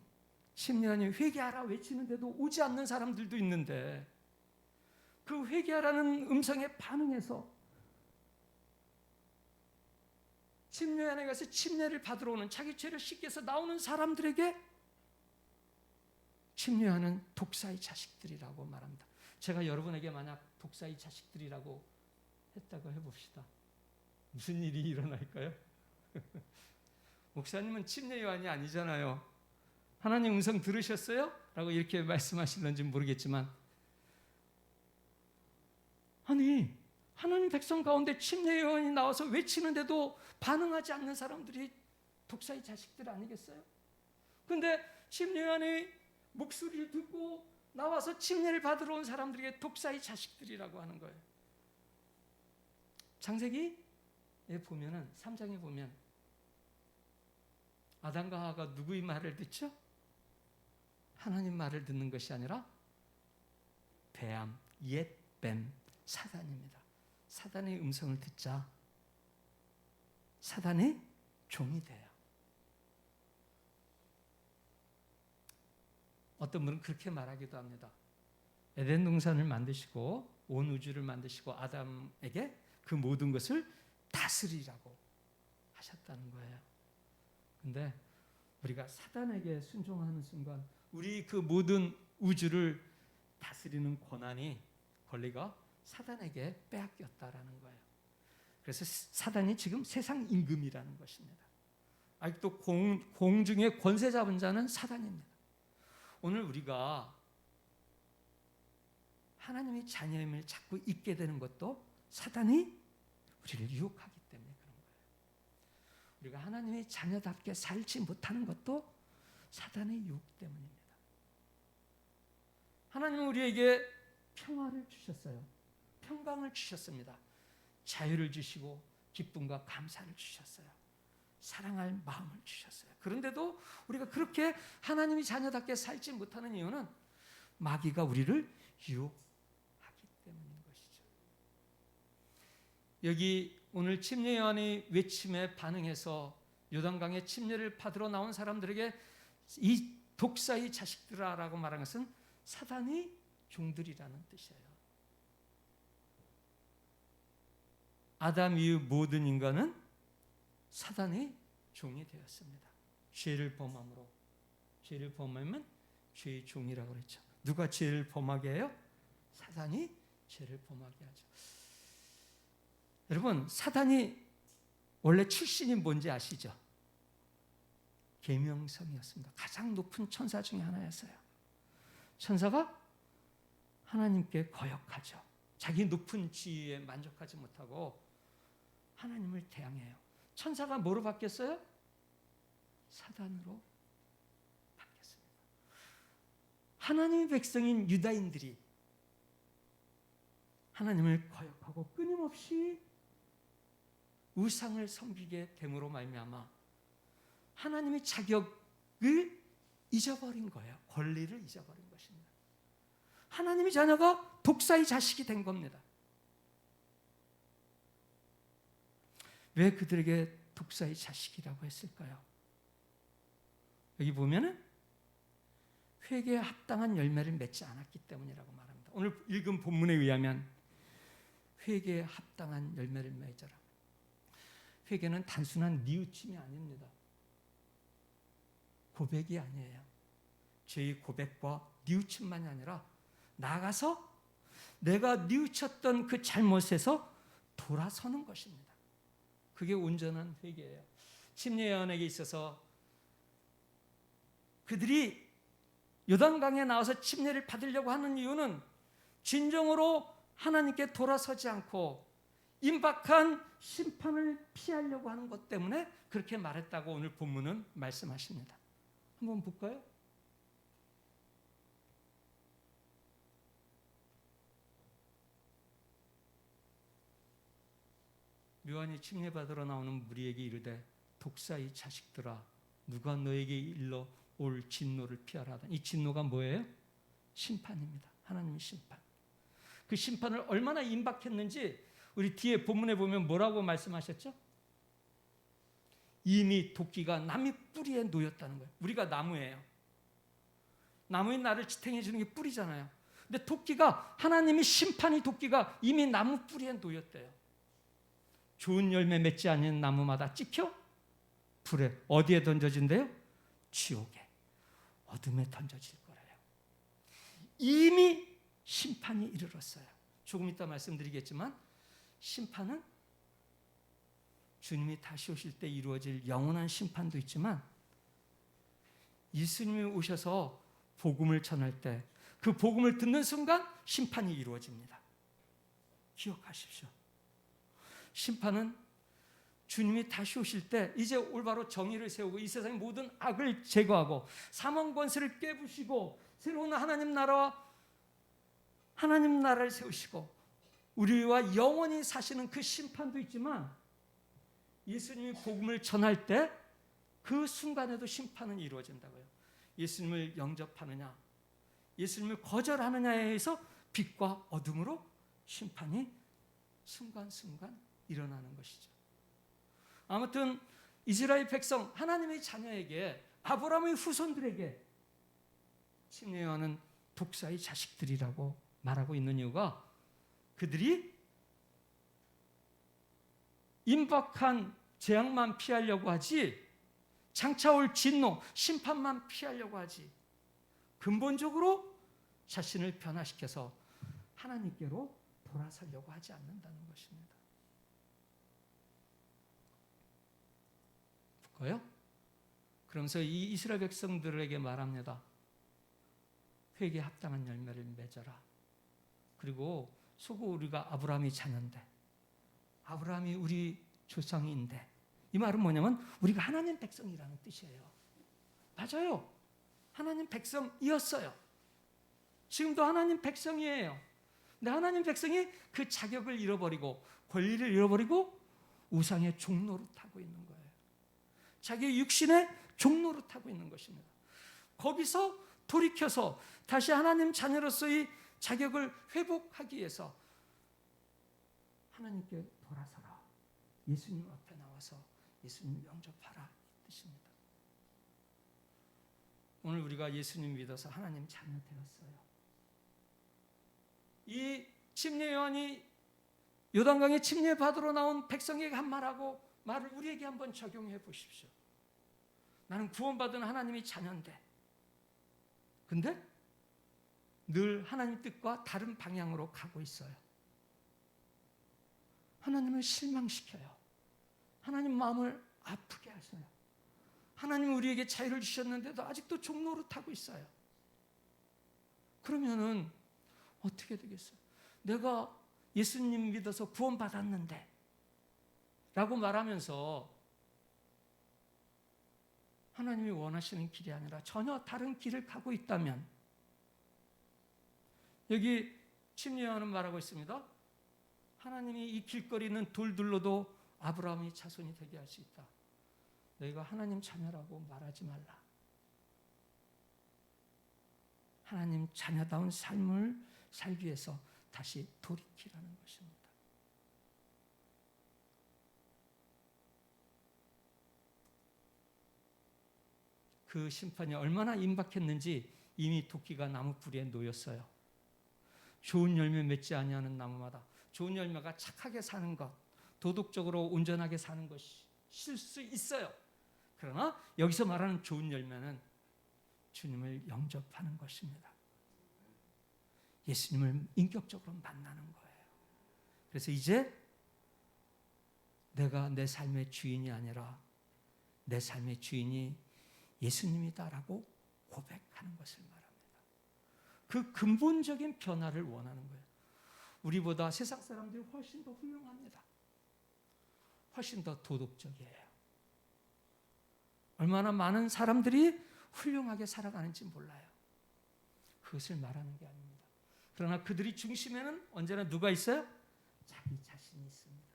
Speaker 2: 침례하니 회개하라 외치는데도 오지 않는 사람들도 있는데 그 회개하라는 음성에 반응해서 침례안에 가서 침례를 받으러 오는 자기 죄를 씻겨서 나오는 사람들에게 침례하는 독사의 자식들이라고 말합니다. 제가 여러분에게 만약 독사의 자식들이라고 했다고 해봅시다. 무슨 일이 일어날까요? 목사님은 침례 요한이 아니잖아요. 하나님 음성 들으셨어요? 라고 이렇게 말씀하실런지 모르겠지만 아니 하나님 백성 가운데 침례 요한이 나와서 외치는데도 반응하지 않는 사람들이 독사의 자식들 아니겠어요? 그런데 침례 요한의 목소리를 듣고 나와서 침례를 받으러 온 사람들에게 독사의 자식들이라고 하는 거예요. 창세기에 보면은 3장에 보면 아담과 하와가 누구의 말을 듣죠? 하나님 말을 듣는 것이 아니라 뱀, 옛뱀, 사단입니다. 사단의 음성을 듣자 사단의 종이 돼요. 어떤 분은 그렇게 말하기도 합니다. 에덴 동산을 만드시고 온 우주를 만드시고 아담에게 그 모든 것을 다스리라고 하셨다는 거예요. 근데 우리가 사단에게 순종하는 순간 우리 그 모든 우주를 다스리는 권리가 사단에게 빼앗겼다라는 거예요. 그래서 사단이 지금 세상 임금이라는 것입니다. 아직도 공중의 권세 잡은 자는 사단입니다. 오늘 우리가 하나님의 자녀임을 자꾸 잊게 되는 것도 사단이 우리를 유혹하기 때문에 그런 거예요. 우리가 하나님의 자녀답게 살지 못하는 것도 사단의 유혹 때문입니다. 하나님은 우리에게 평화를 주셨어요. 평강을 주셨습니다. 자유를 주시고 기쁨과 감사를 주셨어요. 사랑할 마음을 주셨어요. 그런데도 우리가 그렇게 하나님의 자녀답게 살지 못하는 이유는 마귀가 우리를 유혹하기 때문인 것이죠. 여기 오늘 침례 요한의 외침에 반응해서 요단강의 침례를 받으러 나온 사람들에게 이 독사의 자식들아라고 말한 것은 사단의 종들이라는 뜻이에요. 아담 이후 모든 인간은 사단의 종이 되었습니다. 죄를 범함으로. 죄를 범하면 죄의 종이라고 그랬죠. 누가 죄를 범하게 해요? 사단이 죄를 범하게 하죠. 여러분, 사단이 원래 출신이 뭔지 아시죠? 계명성이었습니다. 가장 높은 천사 중에 하나였어요. 천사가 하나님께 거역하죠. 자기 높은 지위에 만족하지 못하고 하나님을 대항해요. 천사가 뭐로 바뀌었어요? 사단으로 바뀌었습니다. 하나님의 백성인 유다인들이 하나님을 거역하고 끊임없이 우상을 섬기게 됨으로 말미암아 하나님의 자격을 잊어버린 거예요. 권리를 잊어버린 것입니다. 하나님의 자녀가 독사의 자식이 된 겁니다. 왜 그들에게 독사의 자식이라고 했을까요? 여기 보면은 회개에 합당한 열매를 맺지 않았기 때문이라고 말합니다. 오늘 읽은 본문에 의하면 회개에 합당한 열매를 맺어라. 회개는 단순한 뉘우침이 아닙니다. 고백이 아니에요. 죄의 고백과 뉘우침만이 아니라 나아가서 내가 뉘우쳤던 그 잘못에서 돌아서는 것입니다. 그게 온전한 회개예요. 침례 요한에게 있어서 그들이 요단강에 나와서 침례를 받으려고 하는 이유는 진정으로 하나님께 돌아서지 않고 임박한 심판을 피하려고 하는 것 때문에 그렇게 말했다고 오늘 본문은 말씀하십니다. 한번 볼까요? 요한이 침례받으러 나오는 무리에게 이르되 독사의 자식들아 누가 너에게 일러 올 진노를 피하라 하더니 이 진노가 뭐예요? 심판입니다. 하나님의 심판. 그 심판을 얼마나 임박했는지 우리 뒤에 본문에 보면 뭐라고 말씀하셨죠? 이미 도끼가 나무 뿌리에 놓였다는 거예요. 우리가 나무예요. 나무인 나를 지탱해 주는 게 뿌리잖아요. 근데 도끼가 하나님의 심판의 도끼가 이미 나무 뿌리에 놓였대요. 좋은 열매 맺지 않는 나무마다 찍혀 불에 어디에 던져진대요? 지옥에 어둠에 던져질 거래요. 이미 심판이 이르렀어요. 조금 이따 말씀드리겠지만 심판은 주님이 다시 오실 때 이루어질 영원한 심판도 있지만 예수님이 오셔서 복음을 전할 때 그 복음을 듣는 순간 심판이 이루어집니다. 기억하십시오. 심판은 주님이 다시 오실 때 이제 올바로 정의를 세우고 이 세상의 모든 악을 제거하고 사망 권세를 깨부시고 새로운 하나님 나라를 세우시고 우리와 영원히 사시는 그 심판도 있지만 예수님이 복음을 전할 때 그 순간에도 심판은 이루어진다고요. 예수님을 영접하느냐 예수님을 거절하느냐에 의해서 빛과 어둠으로 심판이 순간순간 일어나는 것이죠. 아무튼 이스라엘 백성 하나님의 자녀에게 아브라함의 후손들에게 침례 요한은 독사의 자식들이라고 말하고 있는 이유가 그들이 임박한 재앙만 피하려고 하지 장차 올 진노, 심판만 피하려고 하지 근본적으로 자신을 변화시켜서 하나님께로 돌아서려고 하지 않는다는 것입니다. 볼까요? 그러면서 이 이스라엘 백성들에게 말합니다. 회개에 합당한 열매를 맺어라. 그리고 속으로 우리가 아브라함이 자녀인데, 아브라함이 우리 조상인데, 이 말은 뭐냐면 우리가 하나님 백성이라는 뜻이에요. 맞아요. 하나님 백성이었어요. 지금도 하나님 백성이에요. 근데 하나님 백성이 그 자격을 잃어버리고 권리를 잃어버리고 우상의 종노릇 하고 있는 거예요. 자기의 육신의 종노릇 하고 있는 것입니다. 거기서 돌이켜서 다시 하나님 자녀로서의 자격을 회복하기 위해서 하나님께 돌아서라. 예수님 앞에 나와서 예수님 영접하라, 이 뜻입니다. 오늘 우리가 예수님 믿어서 하나님 자녀 되었어요. 이 침례 요한이 요단강에 침례 받으러 나온 백성에게 한 말을 우리에게 한번 적용해 보십시오. 나는 구원받은 하나님의 자녀인데, 근데 늘 하나님 뜻과 다른 방향으로 가고 있어요. 하나님을 실망시켜요. 하나님 마음을 아프게 하셔요. 하나님 우리에게 자유를 주셨는데도 아직도 종노릇하고 있어요. 그러면은 어떻게 되겠어요? 내가 예수님 믿어서 구원받았는데 라고 말하면서 하나님이 원하시는 길이 아니라 전혀 다른 길을 가고 있다면, 여기 침례 요한은 말하고 있습니다. 하나님이 이 길거리는 돌들로도 아브라함이 자손이 되게 할 수 있다. 너희가 하나님 자녀라고 말하지 말라. 하나님 자녀다운 삶을 살기 위해서 다시 돌이키라는 것입니다. 그 심판이 얼마나 임박했는지 이미 도끼가 나무 뿌리에 놓였어요. 좋은 열매 맺지 아니하는 나무마다, 좋은 열매가 착하게 사는 것, 도덕적으로 온전하게 사는 것이 실 수 있어요. 그러나 여기서 말하는 좋은 열매는 주님을 영접하는 것입니다. 예수님을 인격적으로 만나는 거예요. 그래서 이제 내가 내 삶의 주인이 아니라 내 삶의 주인이 예수님이다라고 고백하는 것을 말합니다. 그 근본적인 변화를 원하는 거예요. 우리보다 세상 사람들이 훨씬 더 훌륭합니다. 훨씬 더 도덕적이에요. 얼마나 많은 사람들이 훌륭하게 살아가는지 몰라요. 그것을 말하는 게 아닙니다. 그러나 그들이 중심에는 언제나 누가 있어요? 자기 자신이 있습니다.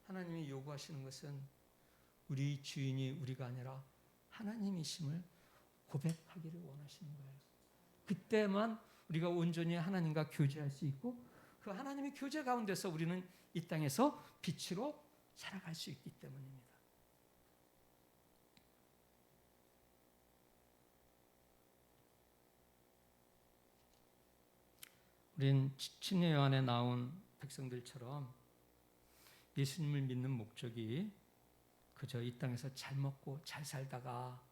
Speaker 2: 하나님이 요구하시는 것은 우리 주인이 우리가 아니라 하나님이심을 고백하기를 원하시는 거예요. 그때만 우리가 온전히 하나님과 교제할 수 있고, 그 하나님의 교제 가운데서 우리는 이 땅에서 빛으로 살아갈 수 있기 때문입니다. 우린 침례 요한에 나온 백성들처럼 예수님을 믿는 목적이 그저 이 땅에서 잘 먹고 잘 살다가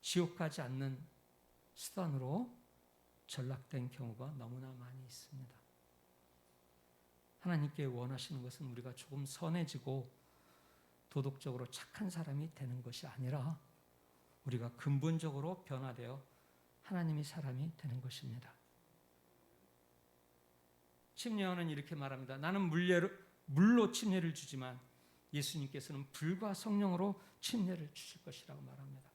Speaker 2: 지옥 가지 않는 수단으로 전락된 경우가 너무나 많이 있습니다. 하나님께 원하시는 것은 우리가 조금 선해지고 도덕적으로 착한 사람이 되는 것이 아니라 우리가 근본적으로 변화되어 하나님의 사람이 되는 것입니다. 침례 요한은 이렇게 말합니다. 나는 물로 침례를 주지만 예수님께서는 불과 성령으로 침례를 주실 것이라고 말합니다.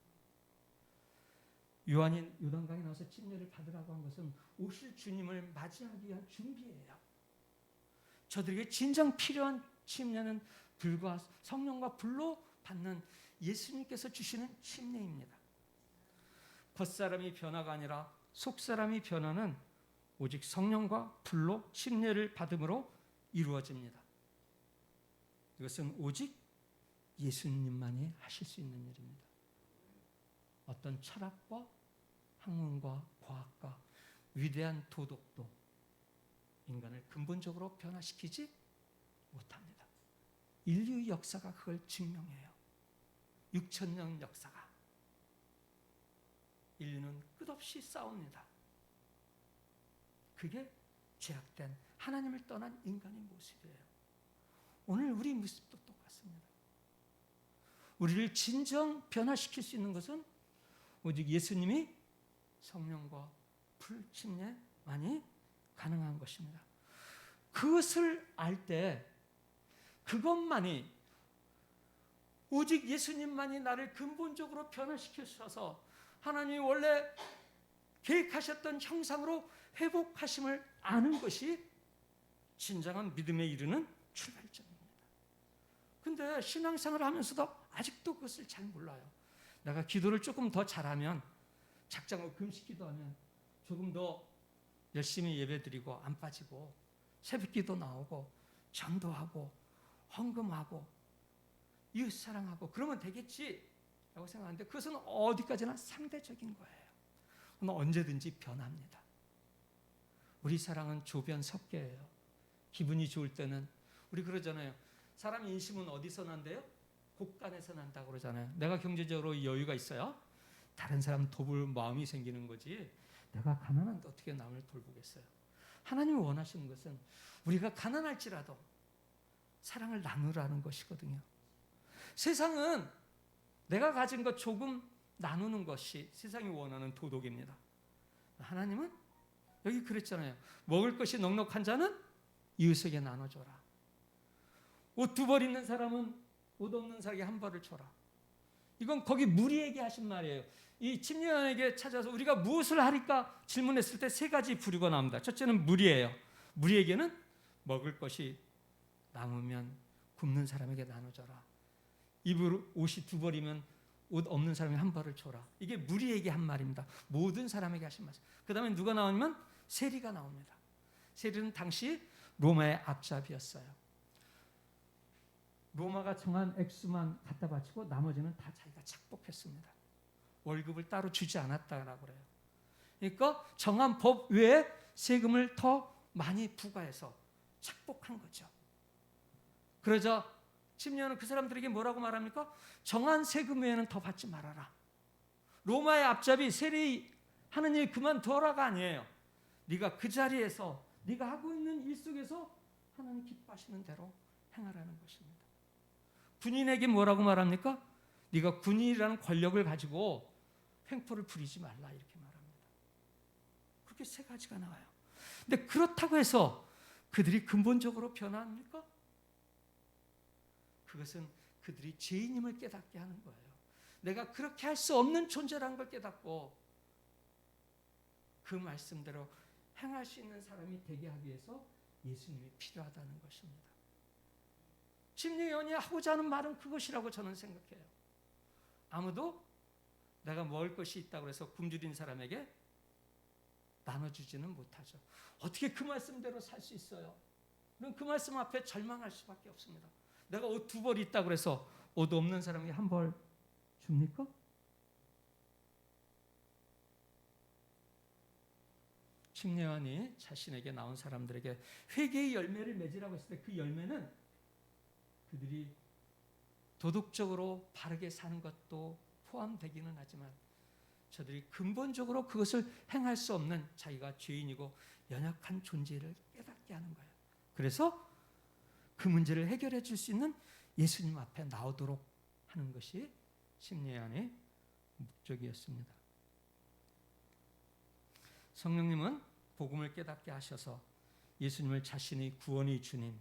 Speaker 2: 요한이 요단강에 나와서 침례를 받으라고 한 것은 오실 주님을 맞이하기 위한 준비예요. 저들에게 진정 필요한 침례는 불과 성령과 불로 받는 예수님께서 주시는 침례입니다. 겉사람이 변화가 아니라 속사람이 변화는 오직 성령과 불로 침례를 받음으로 이루어집니다. 이것은 오직 예수님만이 하실 수 있는 일입니다. 어떤 철학과 학문과 과학과 위대한 도덕도 인간을 근본적으로 변화시키지 못합니다. 인류의 역사가 그걸 증명해요. 6,000년 역사가. 인류는 끝없이 싸웁니다. 그게 죄악된 하나님을 떠난 인간의 모습이에요. 오늘 우리 모습도 똑같습니다. 우리를 진정 변화시킬 수 있는 것은 오직 예수님이 성령과 불 침례만이 가능한 것입니다. 그것을 알 때 그것만이 오직 예수님만이 나를 근본적으로 변화시키셔서 하나님이 원래 계획하셨던 형상으로 회복하심을 아는 것이 진정한 믿음에 이르는 출발점입니다. 근데 신앙생활을 하면서도 아직도 그것을 잘 몰라요. 내가 기도를 조금 더 잘하면, 작정하고 금식 기도하면 조금 더 열심히 예배드리고 안 빠지고 새벽기도 나오고 전도하고 헌금하고 이웃 사랑하고 그러면 되겠지 라고 생각하는데 그것은 어디까지나 상대적인 거예요. 그건 언제든지 변합니다. 우리 사랑은 조변석계예요. 기분이 좋을 때는 우리 그러잖아요. 사람 인심은 어디서 난대요? 곳간에서 난다고 그러잖아요. 내가 경제적으로 여유가 있어요. 다른 사람 돕을 마음이 생기는 거지. 내가 가난한데 어떻게 남을 돌보겠어요? 하나님이 원하시는 것은 우리가 가난할지라도 사랑을 나누라는 것이거든요. 세상은 내가 가진 것 조금 나누는 것이 세상이 원하는 도덕입니다. 하나님은 여기 그랬잖아요. 먹을 것이 넉넉한 자는 이웃에게 나눠줘라. 옷 2벌 있는 사람은 옷 없는 사람에게 1벌을 줘라. 이건 거기 무리에게 하신 말이에요. 이 침례원에게 찾아서 우리가 무엇을 하리까 질문했을 때 3가지 부류가 나옵니다. 첫째는 무리예요. 무리에게는 먹을 것이 남으면 굶는 사람에게 나눠줘라. 옷이 2벌이면 옷 없는 사람에게 1벌을 줘라. 이게 무리에게 한 말입니다. 모든 사람에게 하신 말씀. 그 다음에 누가 나오면 세리가 나옵니다. 세리는 당시 로마의 앞잡이였어요. 로마가 정한 액수만 갖다 바치고 나머지는 다 자기가 착복했습니다. 월급을 따로 주지 않았다라고 그래요. 그러니까 정한 법 외에 세금을 더 많이 부과해서 착복한 거죠. 그러자 침례원은 그 사람들에게 뭐라고 말합니까? 정한 세금 외에는 더 받지 말아라. 로마의 앞잡이 세리 하느님이 그만둬라가 아니에요. 네가 그 자리에서 네가 하고 있는 일 속에서 하나님 기뻐하시는 대로 행하라는 것입니다. 군인에게 뭐라고 말합니까? 네가 군인이라는 권력을 가지고 횡포를 부리지 말라 이렇게 말합니다. 그렇게 3가지가 나와요. 근데 그렇다고 해서 그들이 근본적으로 변화합니까? 그것은 그들이 죄인임을 깨닫게 하는 거예요. 내가 그렇게 할 수 없는 존재라는 걸 깨닫고 그 말씀대로 행할 수 있는 사람이 되게 하기 위해서 예수님이 필요하다는 것입니다. 침례원이 하고자 하는 말은 그것이라고 저는 생각해요. 아무도 내가 먹을 것이 있다고 해서 굶주린 사람에게 나눠주지는 못하죠. 어떻게 그 말씀대로 살 수 있어요? 그럼 그 말씀 앞에 절망할 수밖에 없습니다. 내가 옷 2벌 있다고 해서 옷 없는 사람에게 1벌 줍니까? 침례원이 자신에게 나온 사람들에게 회개의 열매를 맺으라고 했을 때 그 열매는 그들이 도덕적으로 바르게 사는 것도 포함되기는 하지만 저들이 근본적으로 그것을 행할 수 없는 자기가 죄인이고 연약한 존재를 깨닫게 하는 거예요. 그래서 그 문제를 해결해 줄 수 있는 예수님 앞에 나오도록 하는 것이 침례원의 목적이었습니다. 성령님은 복음을 깨닫게 하셔서 예수님을 자신의 구원의 주님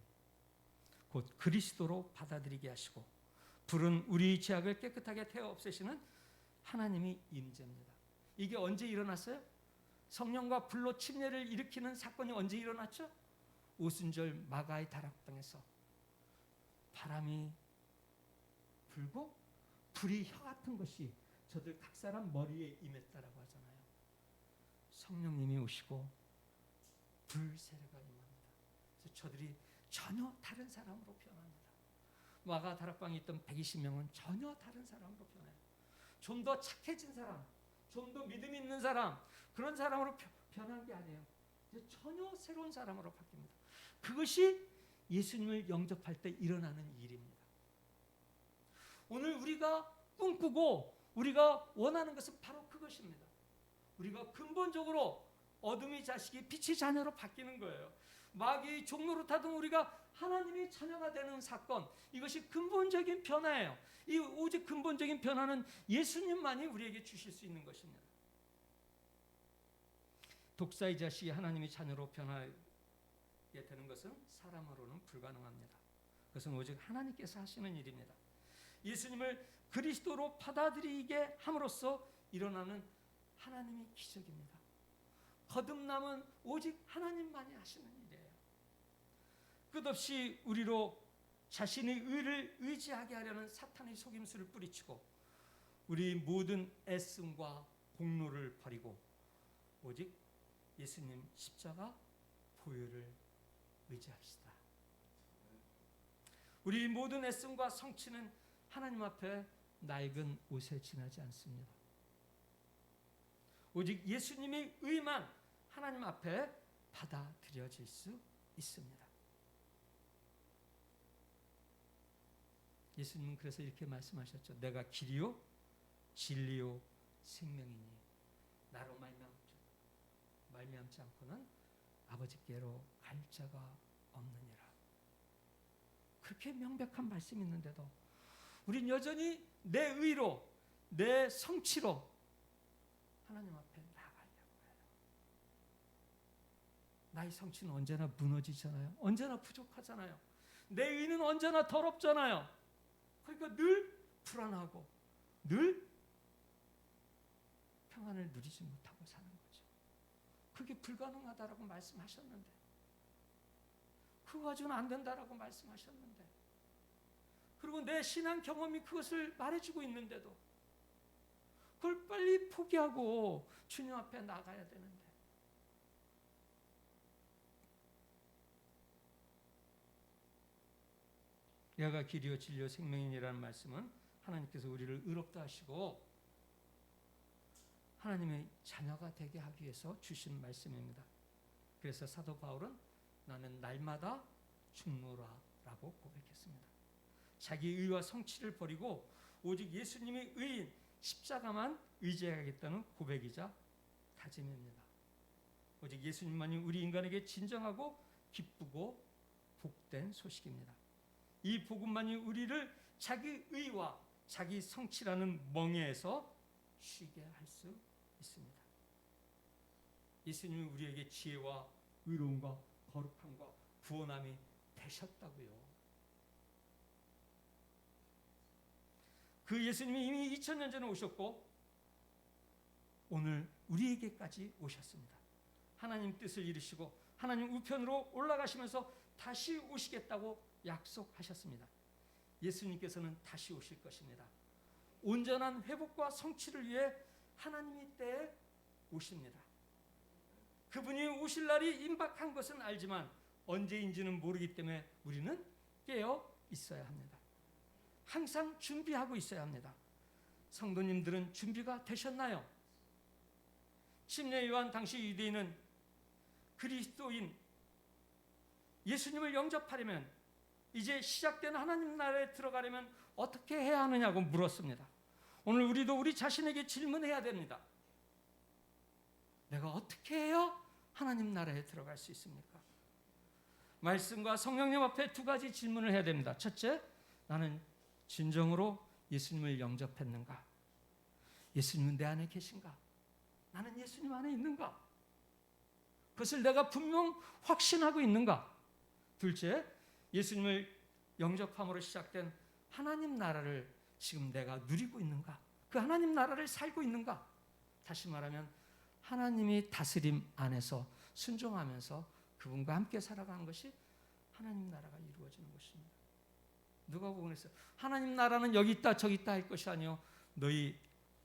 Speaker 2: 곧 그리스도로 받아들이게 하시고 불은 우리 죄악을 깨끗하게 태워 없애시는 하나님이 임재입니다. 이게 언제 일어났어요? 성령과 불로 침례를 일으키는 사건이 언제 일어났죠? 오순절 마가의 다락방에서 바람이 불고 불이 혀 같은 것이 저들 각 사람 머리에 임했다라고 하잖아요. 성령님이 오시고 불세례가 임합니다. 그래서 저들이 전혀 다른 사람으로 변합니다. 마가 다락방에 있던 120명은 전혀 다른 사람으로 변해요. 좀 더 착해진 사람, 좀 더 믿음 있는 사람, 그런 사람으로 변한 게 아니에요. 이제 전혀 새로운 사람으로 바뀝니다. 그것이 예수님을 영접할 때 일어나는 일입니다. 오늘 우리가 꿈꾸고 우리가 원하는 것은 바로 그것입니다. 우리가 근본적으로 어둠의 자식이 빛의 자녀로 바뀌는 거예요. 마귀의 종로로 타던 우리가 하나님의 자녀가 되는 사건, 이것이 근본적인 변화예요. 이 오직 근본적인 변화는 예수님만이 우리에게 주실 수 있는 것입니다. 독사의 자식이 하나님의 자녀로 변하게 되는 것은 사람으로는 불가능합니다. 그것은 오직 하나님께서 하시는 일입니다. 예수님을 그리스도로 받아들이게 함으로써 일어나는 하나님의 기적입니다. 거듭남은 오직 하나님만이 하시는 일이에요. 끝없이 우리로 자신의 의를 의지하게 하려는 사탄의 속임수를 뿌리치고 우리 모든 애씀과 공로를 버리고 오직 예수님 십자가 보혈을 의지합시다. 우리 모든 애씀과 성취는 하나님 앞에 낡은 옷에 지나지 않습니다. 오직 예수님의 의만 하나님 앞에 받아들여질 수 있습니다. 예수님은 그래서 이렇게 말씀하셨죠. 내가 길이요 진리요 생명이니 나로 말미암지 않고는 아버지께로 갈 자가 없느니라. 그렇게 명백한 말씀이 있는데도 우린 여전히 내 의로 내 성취로 하나님 앞에 나가려고 해요. 나의 성취는 언제나 무너지잖아요. 언제나 부족하잖아요. 내 의는 언제나 더럽잖아요. 그러니까 늘 불안하고 늘 평안을 누리지 못하고 사는 거죠. 그게 불가능하다라고 말씀하셨는데, 그거 가지고는 안 된다라고 말씀하셨는데, 그리고 내 신앙 경험이 그것을 말해주고 있는데도 그걸 빨리 포기하고 주님 앞에 나가야 되는데, 내가 길이요 진리요 생명이라는 말씀은 하나님께서 우리를 의롭다 하시고 하나님의 자녀가 되게 하기 위해서 주신 말씀입니다. 그래서 사도 바울은 나는 날마다 죽노라라고 고백했습니다. 자기 의와 성취를 버리고 오직 예수님의 의인 십자가만 의지하겠다는 고백이자 다짐입니다. 오직 예수님만이 우리 인간에게 진정하고 기쁘고 복된 소식입니다. 이 복음만이 우리를 자기 의와 자기 성취라는 멍에에서 쉬게 할 수 있습니다. 예수님이 우리에게 지혜와 의로움과 거룩함과 구원함이 되셨다고요. 그 예수님이 이미 2000년 전에 오셨고 오늘 우리에게까지 오셨습니다. 하나님 뜻을 이루시고 하나님 우편으로 올라가시면서 다시 오시겠다고 약속하셨습니다. 예수님께서는 다시 오실 것입니다. 온전한 회복과 성취를 위해 하나님의 때에 오십니다. 그분이 오실 날이 임박한 것은 알지만 언제인지는 모르기 때문에 우리는 깨어 있어야 합니다. 항상 준비하고 있어야 합니다. 성도님들은 준비가 되셨나요? 침례 요한 당시 유대인은 그리스도인 예수님을 영접하려면, 이제 시작된 하나님 나라에 들어가려면 어떻게 해야 하느냐고 물었습니다. 오늘 우리도 우리 자신에게 질문해야 됩니다. 내가 어떻게 해야 하나님 나라에 들어갈 수 있습니까? 말씀과 성령님 앞에 두 가지 질문을 해야 됩니다. 첫째, 나는 진정으로 예수님을 영접했는가? 예수님은 내 안에 계신가? 나는 예수님 안에 있는가? 그것을 내가 분명 확신하고 있는가? 둘째, 예수님을 영접함으로 시작된 하나님 나라를 지금 내가 누리고 있는가? 그 하나님 나라를 살고 있는가? 다시 말하면 하나님이 다스림 안에서 순종하면서 그분과 함께 살아가는 것이 하나님 나라가 이루어지는 것입니다. 누가복음에 있어요. 하나님 나라는 여기 있다 저기 있다 할 것이 아니요 너희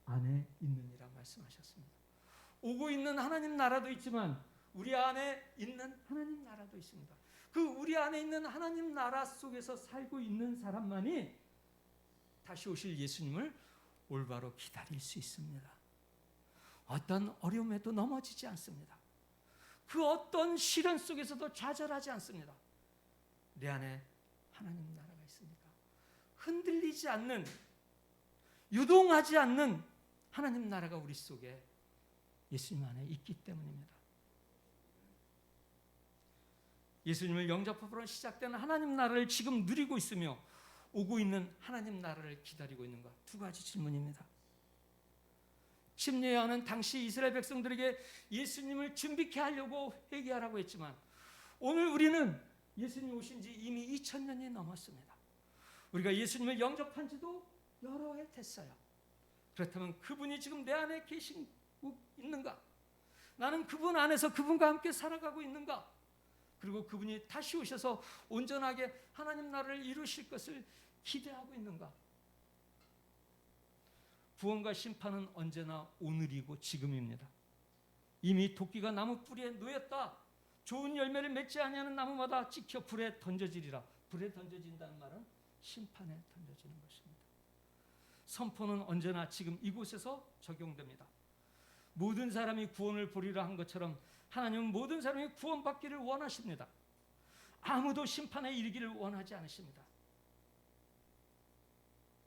Speaker 2: 안에 있느니라 말씀하셨습니다. 오고 있는 하나님 나라도 있지만 우리 안에 있는 하나님 나라도 있습니다. 그 우리 안에 있는 하나님 나라 속에서 살고 있는 사람만이 다시 오실 예수님을 올바로 기다릴 수 있습니다. 어떤 어려움에도 넘어지지 않습니다. 그 어떤 시련 속에서도 좌절하지 않습니다. 내 안에 하나님 나라가 있으니까 흔들리지 않는, 유동하지 않는 하나님 나라가 우리 속에 예수님 안에 있기 때문입니다. 예수님을 영접함으로 시작된 하나님 나라를 지금 누리고 있으며 오고 있는 하나님 나라를 기다리고 있는가? 두 가지 질문입니다. 심리하는 당시 이스라엘 백성들에게 예수님을 준비케 하려고 회개하라고 했지만 오늘 우리는 예수님 오신 지 이미 2000년이 넘었습니다. 우리가 예수님을 영접한 지도 여러 해 됐어요. 그렇다면 그분이 지금 내 안에 계시고 있는가? 나는 그분 안에서 그분과 함께 살아가고 있는가? 그리고 그분이 다시 오셔서 온전하게 하나님 나라를 이루실 것을 기대하고 있는가? 구원과 심판은 언제나 오늘이고 지금입니다. 이미 도끼가 나무 뿌리에 놓였다. 좋은 열매를 맺지 아니하는 나무마다 찍혀 불에 던져지리라. 불에 던져진다는 말은 심판에 던져지는 것입니다. 선포는 언제나 지금 이곳에서 적용됩니다. 모든 사람이 구원을 보리라 한 것처럼 하나님은 모든 사람이 구원받기를 원하십니다. 아무도 심판에 이르기를 원하지 않으십니다.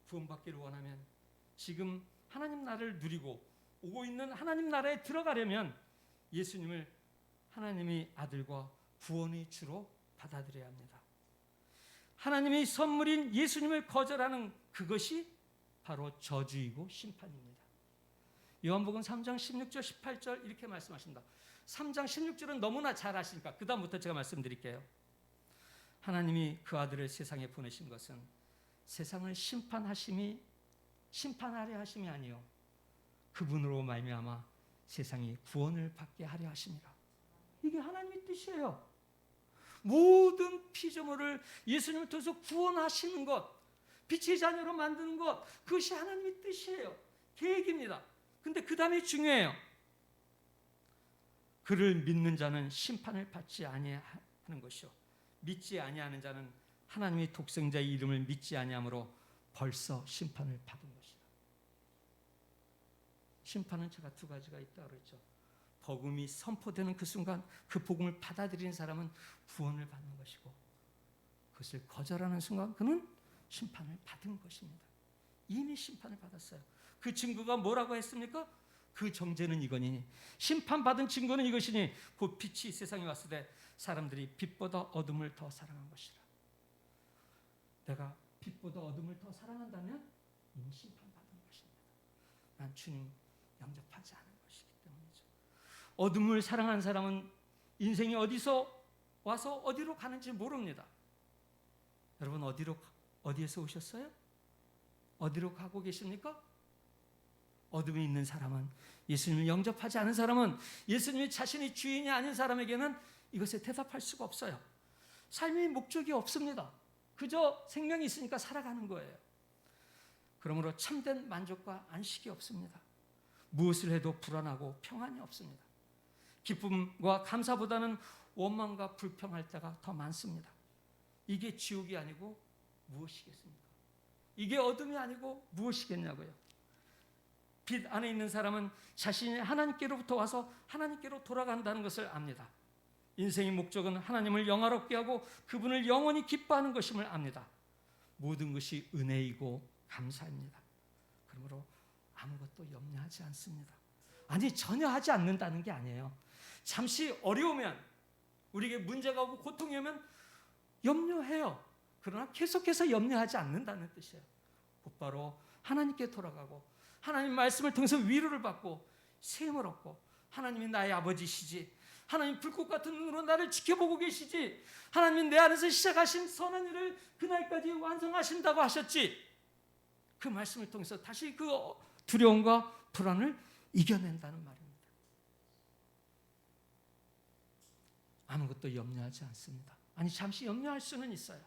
Speaker 2: 구원받기를 원하면 지금 하나님 나라를 누리고 오고 있는 하나님 나라에 들어가려면 예수님을 하나님의 아들과 구원의 주로 받아들여야 합니다. 하나님의 선물인 예수님을 거절하는 그것이 바로 저주이고 심판입니다. 요한복음 3장 16절 18절 이렇게 말씀하십니다. 3장 16절은 너무나 잘 아시니까 그 다음부터 제가 말씀드릴게요. 하나님이 그 아들을 세상에 보내신 것은 세상을 심판하려 하심이 아니요 그분으로 말미암아 세상이 구원을 받게 하려 하심이라. 이게 하나님의 뜻이에요. 모든 피조물을 예수님을 통해서 구원하시는 것, 빛의 자녀로 만드는 것, 그것이 하나님의 뜻이에요. 계획입니다. 근데 그 다음에 중요해요. 그를 믿는 자는 심판을 받지 아니하는 것이요 믿지 아니하는 자는 하나님의 독생자의 이름을 믿지 아니하므로 벌써 심판을 받은 것이다. 심판은 제가 두 가지가 있다고 그랬죠. 복음이 선포되는 그 순간 그 복음을 받아들이는 사람은 구원을 받는 것이고 그것을 거절하는 순간 그는 심판을 받은 것입니다. 이미 심판을 받았어요. 그 증거가 뭐라고 했습니까? 그 정죄는 이거니 심판받은 증거는 이것이니 곧 빛이 세상에 왔을 때 사람들이 빛보다 어둠을 더 사랑한 것이라. 내가 빛보다 어둠을 더 사랑한다면 이미 심판받은 것입니다. 난 주님 영접하지 않은 것이기 때문이죠. 어둠을 사랑한 사람은 인생이 어디서 와서 어디로 가는지 모릅니다. 여러분 어디에서 오셨어요? 어디로 가고 계십니까? 어둠에 있는 사람은 예수님을 영접하지 않은 사람은 예수님이 자신의 주인이 아닌 사람에게는 이것에 대답할 수가 없어요. 삶의 목적이 없습니다. 그저 생명이 있으니까 살아가는 거예요. 그러므로 참된 만족과 안식이 없습니다. 무엇을 해도 불안하고 평안이 없습니다. 기쁨과 감사보다는 원망과 불평할 때가 더 많습니다. 이게 지옥이 아니고 무엇이겠습니까? 이게 어둠이 아니고 무엇이겠냐고요. 빛 안에 있는 사람은 자신이 하나님께로부터 와서 하나님께로 돌아간다는 것을 압니다. 인생의 목적은 하나님을 영화롭게 하고 그분을 영원히 기뻐하는 것임을 압니다. 모든 것이 은혜이고 감사입니다. 그러므로 아무것도 염려하지 않습니다. 아니 전혀 하지 않는다는 게 아니에요. 잠시 어려우면 우리에게 문제가 오고 고통이 오면 염려해요. 그러나 계속해서 염려하지 않는다는 뜻이에요. 곧바로 하나님께 돌아가고 하나님 말씀을 통해서 위로를 받고 세움을 얻고 하나님이 나의 아버지시지 하나님 불꽃 같은 눈으로 나를 지켜보고 계시지 하나님이 내 안에서 시작하신 선한 일을 그날까지 완성하신다고 하셨지 그 말씀을 통해서 다시 그 두려움과 불안을 이겨낸다는 말입니다. 아무것도 염려하지 않습니다. 아니 잠시 염려할 수는 있어요.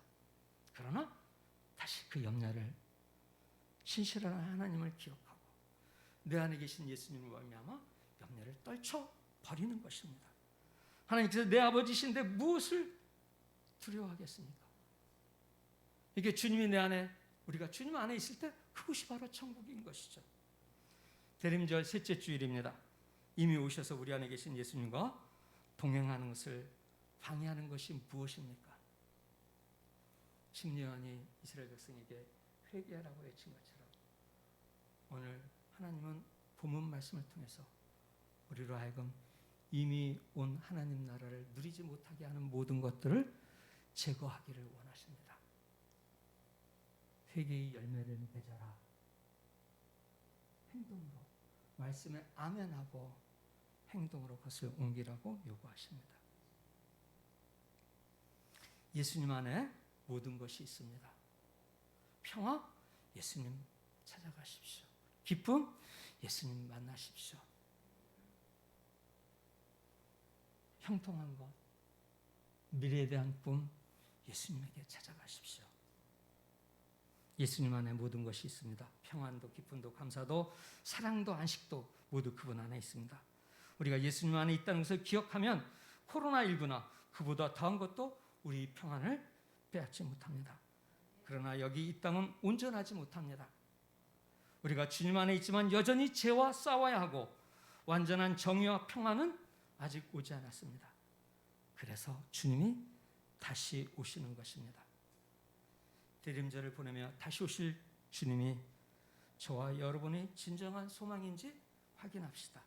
Speaker 2: 그러나 다시 그 염려를 신실한 하나님을 기억하고 내 안에 계신 예수님을 말미암아 염려를 떨쳐 버리는 것입니다. 하나님께서 내 아버지신데 무엇을 두려워하겠습니까? 이게 주님이 내 안에 우리가 주님 안에 있을 때 그것이 바로 천국인 것이죠. 대림절 셋째 주일입니다. 이미 오셔서 우리 안에 계신 예수님과 동행하는 것을 방해하는 것이 무엇입니까? 심리원이 이스라엘 백성에게 회개하라고 외친 것처럼 오늘 하나님은 본문 말씀을 통해서 우리로 하여금 이미 온 하나님 나라를 누리지 못하게 하는 모든 것들을 제거하기를 원하십니다. 회개의 열매를 맺어라. 행동으로 말씀에 아멘하고 행동으로 그것을 옮기라고 요구하십니다. 예수님 안에 모든 것이 있습니다. 평화? 예수님 찾아가십시오. 기쁨? 예수님 만나십시오. 형통한 것, 미래에 대한 꿈, 예수님에게 찾아가십시오. 예수님 안에 모든 것이 있습니다. 평안도, 기쁨도, 감사도, 사랑도, 안식도 모두 그분 안에 있습니다. 우리가 예수님 안에 있다는 것을 기억하면 코로나19나 그보다 더한 것도 우리 평안을 빼앗지 못합니다. 그러나 여기 이 땅은 온전하지 못합니다. 우리가 주님 안에 있지만 여전히 죄와 싸워야 하고 완전한 정의와 평안은 아직 오지 않았습니다. 그래서 주님이 다시 오시는 것입니다. 대림절을 보내며 다시 오실 주님이 저와 여러분의 진정한 소망인지 확인합시다.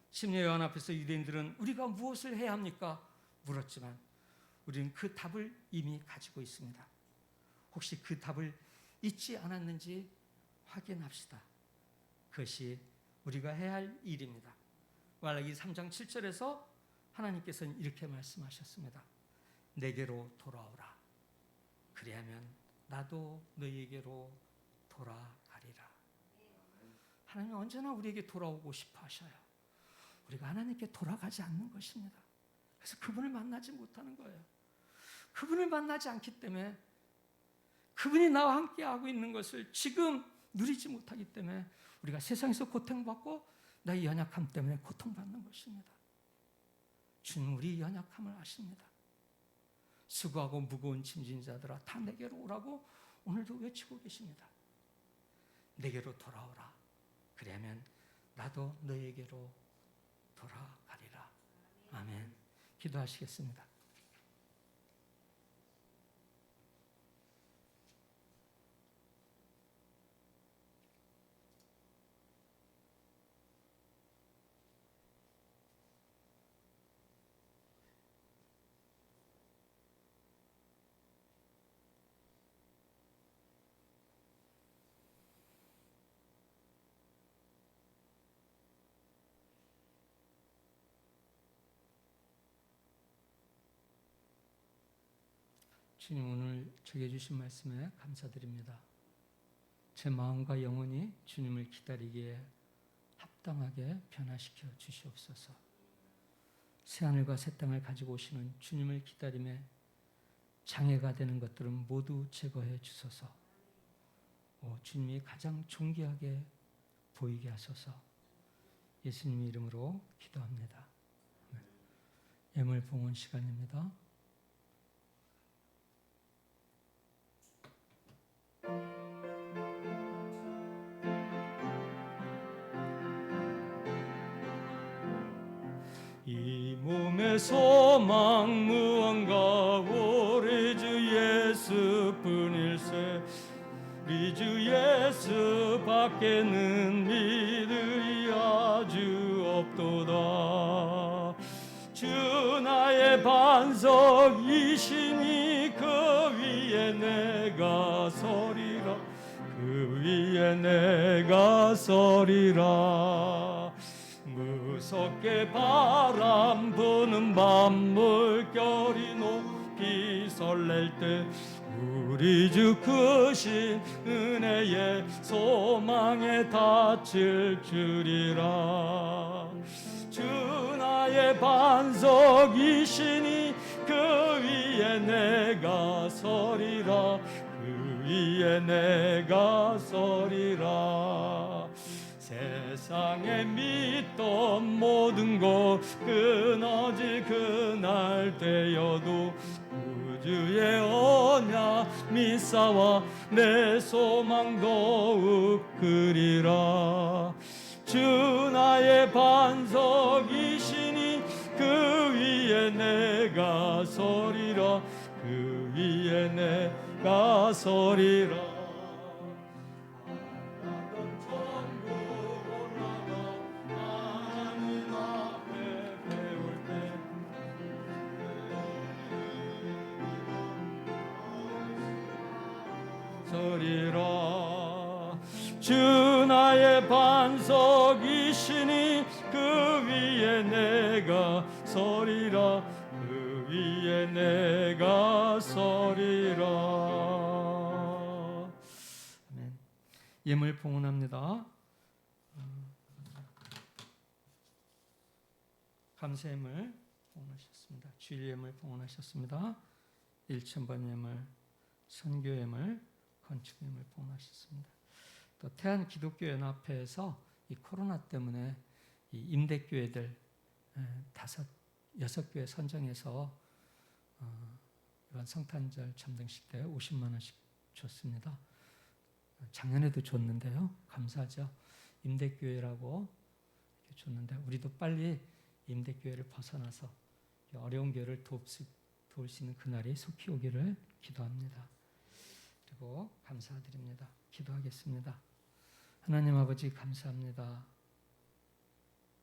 Speaker 2: 심리요한 앞에서 유대인들은 우리가 무엇을 해야 합니까? 물었지만 우리는 그 답을 이미 가지고 있습니다. 혹시 그 답을 잊지 않았는지 확인합시다. 그것이 우리가 해야 할 일입니다. 말라기 3장 7절에서 하나님께서는 이렇게 말씀하셨습니다. 내게로 돌아오라. 그리하면 나도 너희에게로 돌아가리라. 하나님은 언제나 우리에게 돌아오고 싶어 하셔요. 우리가 하나님께 돌아가지 않는 것입니다. 그래서 그분을 만나지 못하는 거예요. 그분을 만나지 않기 때문에 그분이 나와 함께 하고 있는 것을 지금 누리지 못하기 때문에 우리가 세상에서 고통받고 나의 연약함 때문에 고통받는 것입니다. 주님 우리 연약함을 아십니다. 수고하고 무거운 짐진 자들아 다 내게로 오라고 오늘도 외치고 계십니다. 내게로 돌아오라. 그러면 나도 너에게로 돌아가리라. 아멘. 기도하시겠습니다. 주님 오늘 제게 주신 말씀에 감사드립니다. 제 마음과 영혼이 주님을 기다리기에 합당하게 변화시켜 주시옵소서. 새하늘과 새 땅을 가지고 오시는 주님을 기다림에 장애가 되는 것들은 모두 제거해 주소서. 주님이 가장 존귀하게 보이게 하소서. 예수님 이름으로 기도합니다. 예물 봉헌 시간입니다.
Speaker 3: 이 몸의 소망 무언가 오리 주 예수뿐일세. 우리 주 예수 밖에는 믿으리 아주 없도다. 주 나의 반석이시니 그 위에 내가 서리라. 그 위에 내가 서리라. 무섭게 바람 부는 밤 물결이 높이 설렐 때 우리 주 크신 은혜의 소망에 닿칠 줄이라. 주 나의 반석이시니 그 위에 내가 서리라. 그 위에 내가 서리라. 세상에 믿던 모든 것 끊어질 그날 되어도 구주의 언약 믿사와 내 소망 더욱 그리라. 주 나의 반석이시니 그 위에 내가 서리라. 그 위에 내가 서리라. 서리라. 주 나의 반석이시니 그 위에 내가 서리라 그 위에 내가 서리라.
Speaker 2: 아멘. 예물 봉헌합니다. 감사 예물 봉헌하셨습니다. 주일 예물 봉헌하셨습니다. 1,000번 예물, 선교 예물, 건축 예물 봉헌하셨습니다. 또 태안 기독교 연합회에서 이 코로나 때문에 이 임대교회들 6교회 선정해서 이번 성탄절 잠등식 때 50만 원씩 줬습니다. 작년에도 줬는데요. 감사하죠. 임대교회라고 이렇게 줬는데 우리도 빨리 임대교회를 벗어나서 어려운 교회를 도울 수 있는 그날이 속히 오기를 기도합니다. 그리고 감사드립니다. 기도하겠습니다. 하나님 아버지 감사합니다.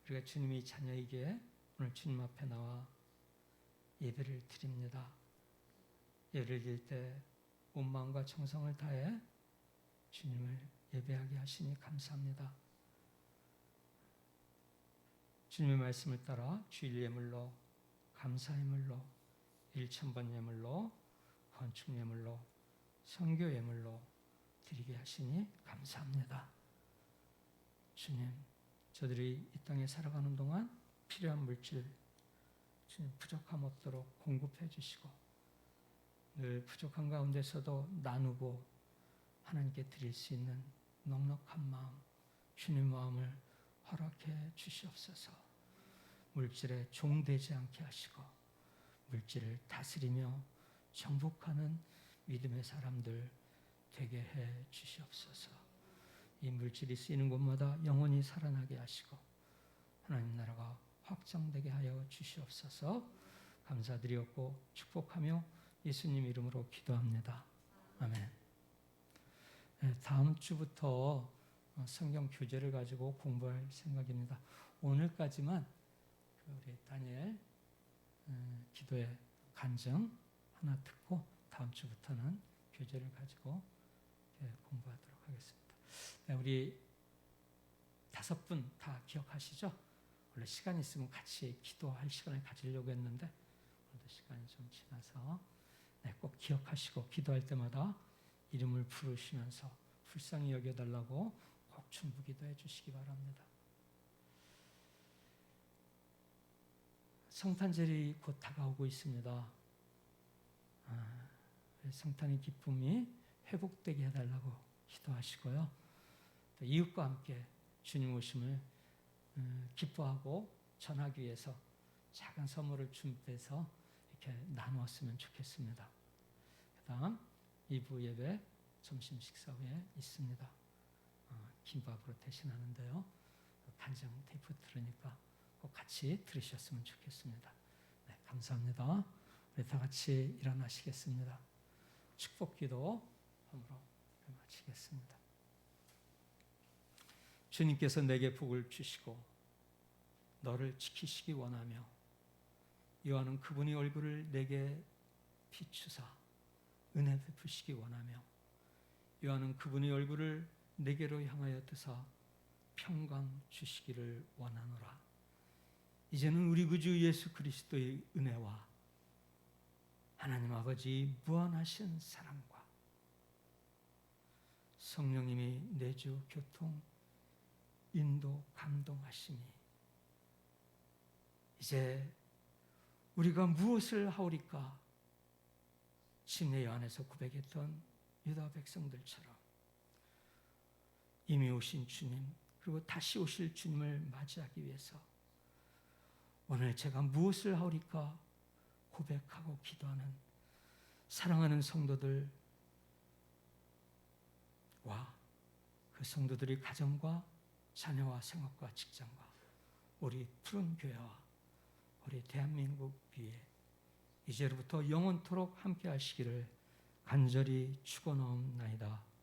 Speaker 2: 우리가 주님의 자녀에게 오늘 주님 앞에 나와 예배를 드립니다. 예배를 드릴 때 온 마음과 정성을 다해 주님을 예배하게 하시니 감사합니다. 주님의 말씀을 따라 주일 예물로, 감사 예물로, 1,000번 예물로, 건축 예물로, 선교 예물로 드리게 하시니 감사합니다. 주님, 저들이 이 땅에 살아가는 동안 필요한 물질 주님 부족함 없도록 공급해 주시고 늘 부족한 가운데서도 나누고 하나님께 드릴 수 있는 넉넉한 마음, 주님 마음을 허락해 주시옵소서. 물질에 종되지 않게 하시고 물질을 다스리며 정복하는 믿음의 사람들 되게 해 주시옵소서. 이 물질이 쓰이는 곳마다 영원히 살아나게 하시고 하나님 나라가 확장되게 하여 주시옵소서. 감사드리옵고 축복하며 예수님 이름으로 기도합니다. 아멘. 네, 다음 주부터 성경 교재를 가지고 공부할 생각입니다. 오늘까지만 우리 다니엘 기도의 간증 하나 듣고 다음 주부터는 교재를 가지고 공부하도록 하겠습니다. 네, 우리 5분 다 기억하시죠? 원래 시간 있으면 같이 기도할 시간을 가지려고 했는데 오늘도 시간이 좀 지나서 꼭 기억하시고 기도할 때마다 이름을 부르시면서 불쌍히 여겨달라고 꼭 중보기도 해주시기 바랍니다. 성탄절이 곧 다가오고 있습니다. 성탄의 기쁨이 회복되게 해달라고 기도하시고요. 또 이웃과 함께 주님 오심을 기뻐하고 전하기 위해서 작은 선물을 준비해서 이렇게 나누었으면 좋겠습니다. 그 다음 2부 예배 점심 식사 후에 있습니다. 김밥으로 대신하는데요. 간증 테이프 들으니까 꼭 같이 들으셨으면 좋겠습니다. 네, 감사합니다. 우리 다 같이 일어나시겠습니다. 축복기도 함으로 마치겠습니다. 주님께서 내게 복을 주시고 너를 지키시기 원하며 이와는 그분이 얼굴을 내게 비추사 은혜 베푸시기 원하며 이와는 그분이 얼굴을 내게로 향하여 드사 평강 주시기를 원하노라. 이제는 우리 구주 예수 그리스도의 은혜와 하나님 아버지 무한하신 사랑과 성령님이 내주 교통 인도 감동하심이 이제 우리가 무엇을 하오리까 침례 요한에서 고백했던 유다 백성들처럼 이미 오신 주님 그리고 다시 오실 주님을 맞이하기 위해서 오늘 제가 무엇을 하오리까 고백하고 기도하는 사랑하는 성도들과 그 성도들의 가정과 자녀와 생업과 직장과 우리 푸른 교회와 우리 대한민국 위에 이제로부터 영원토록 함께 하시기를 간절히 축원하옵나이다.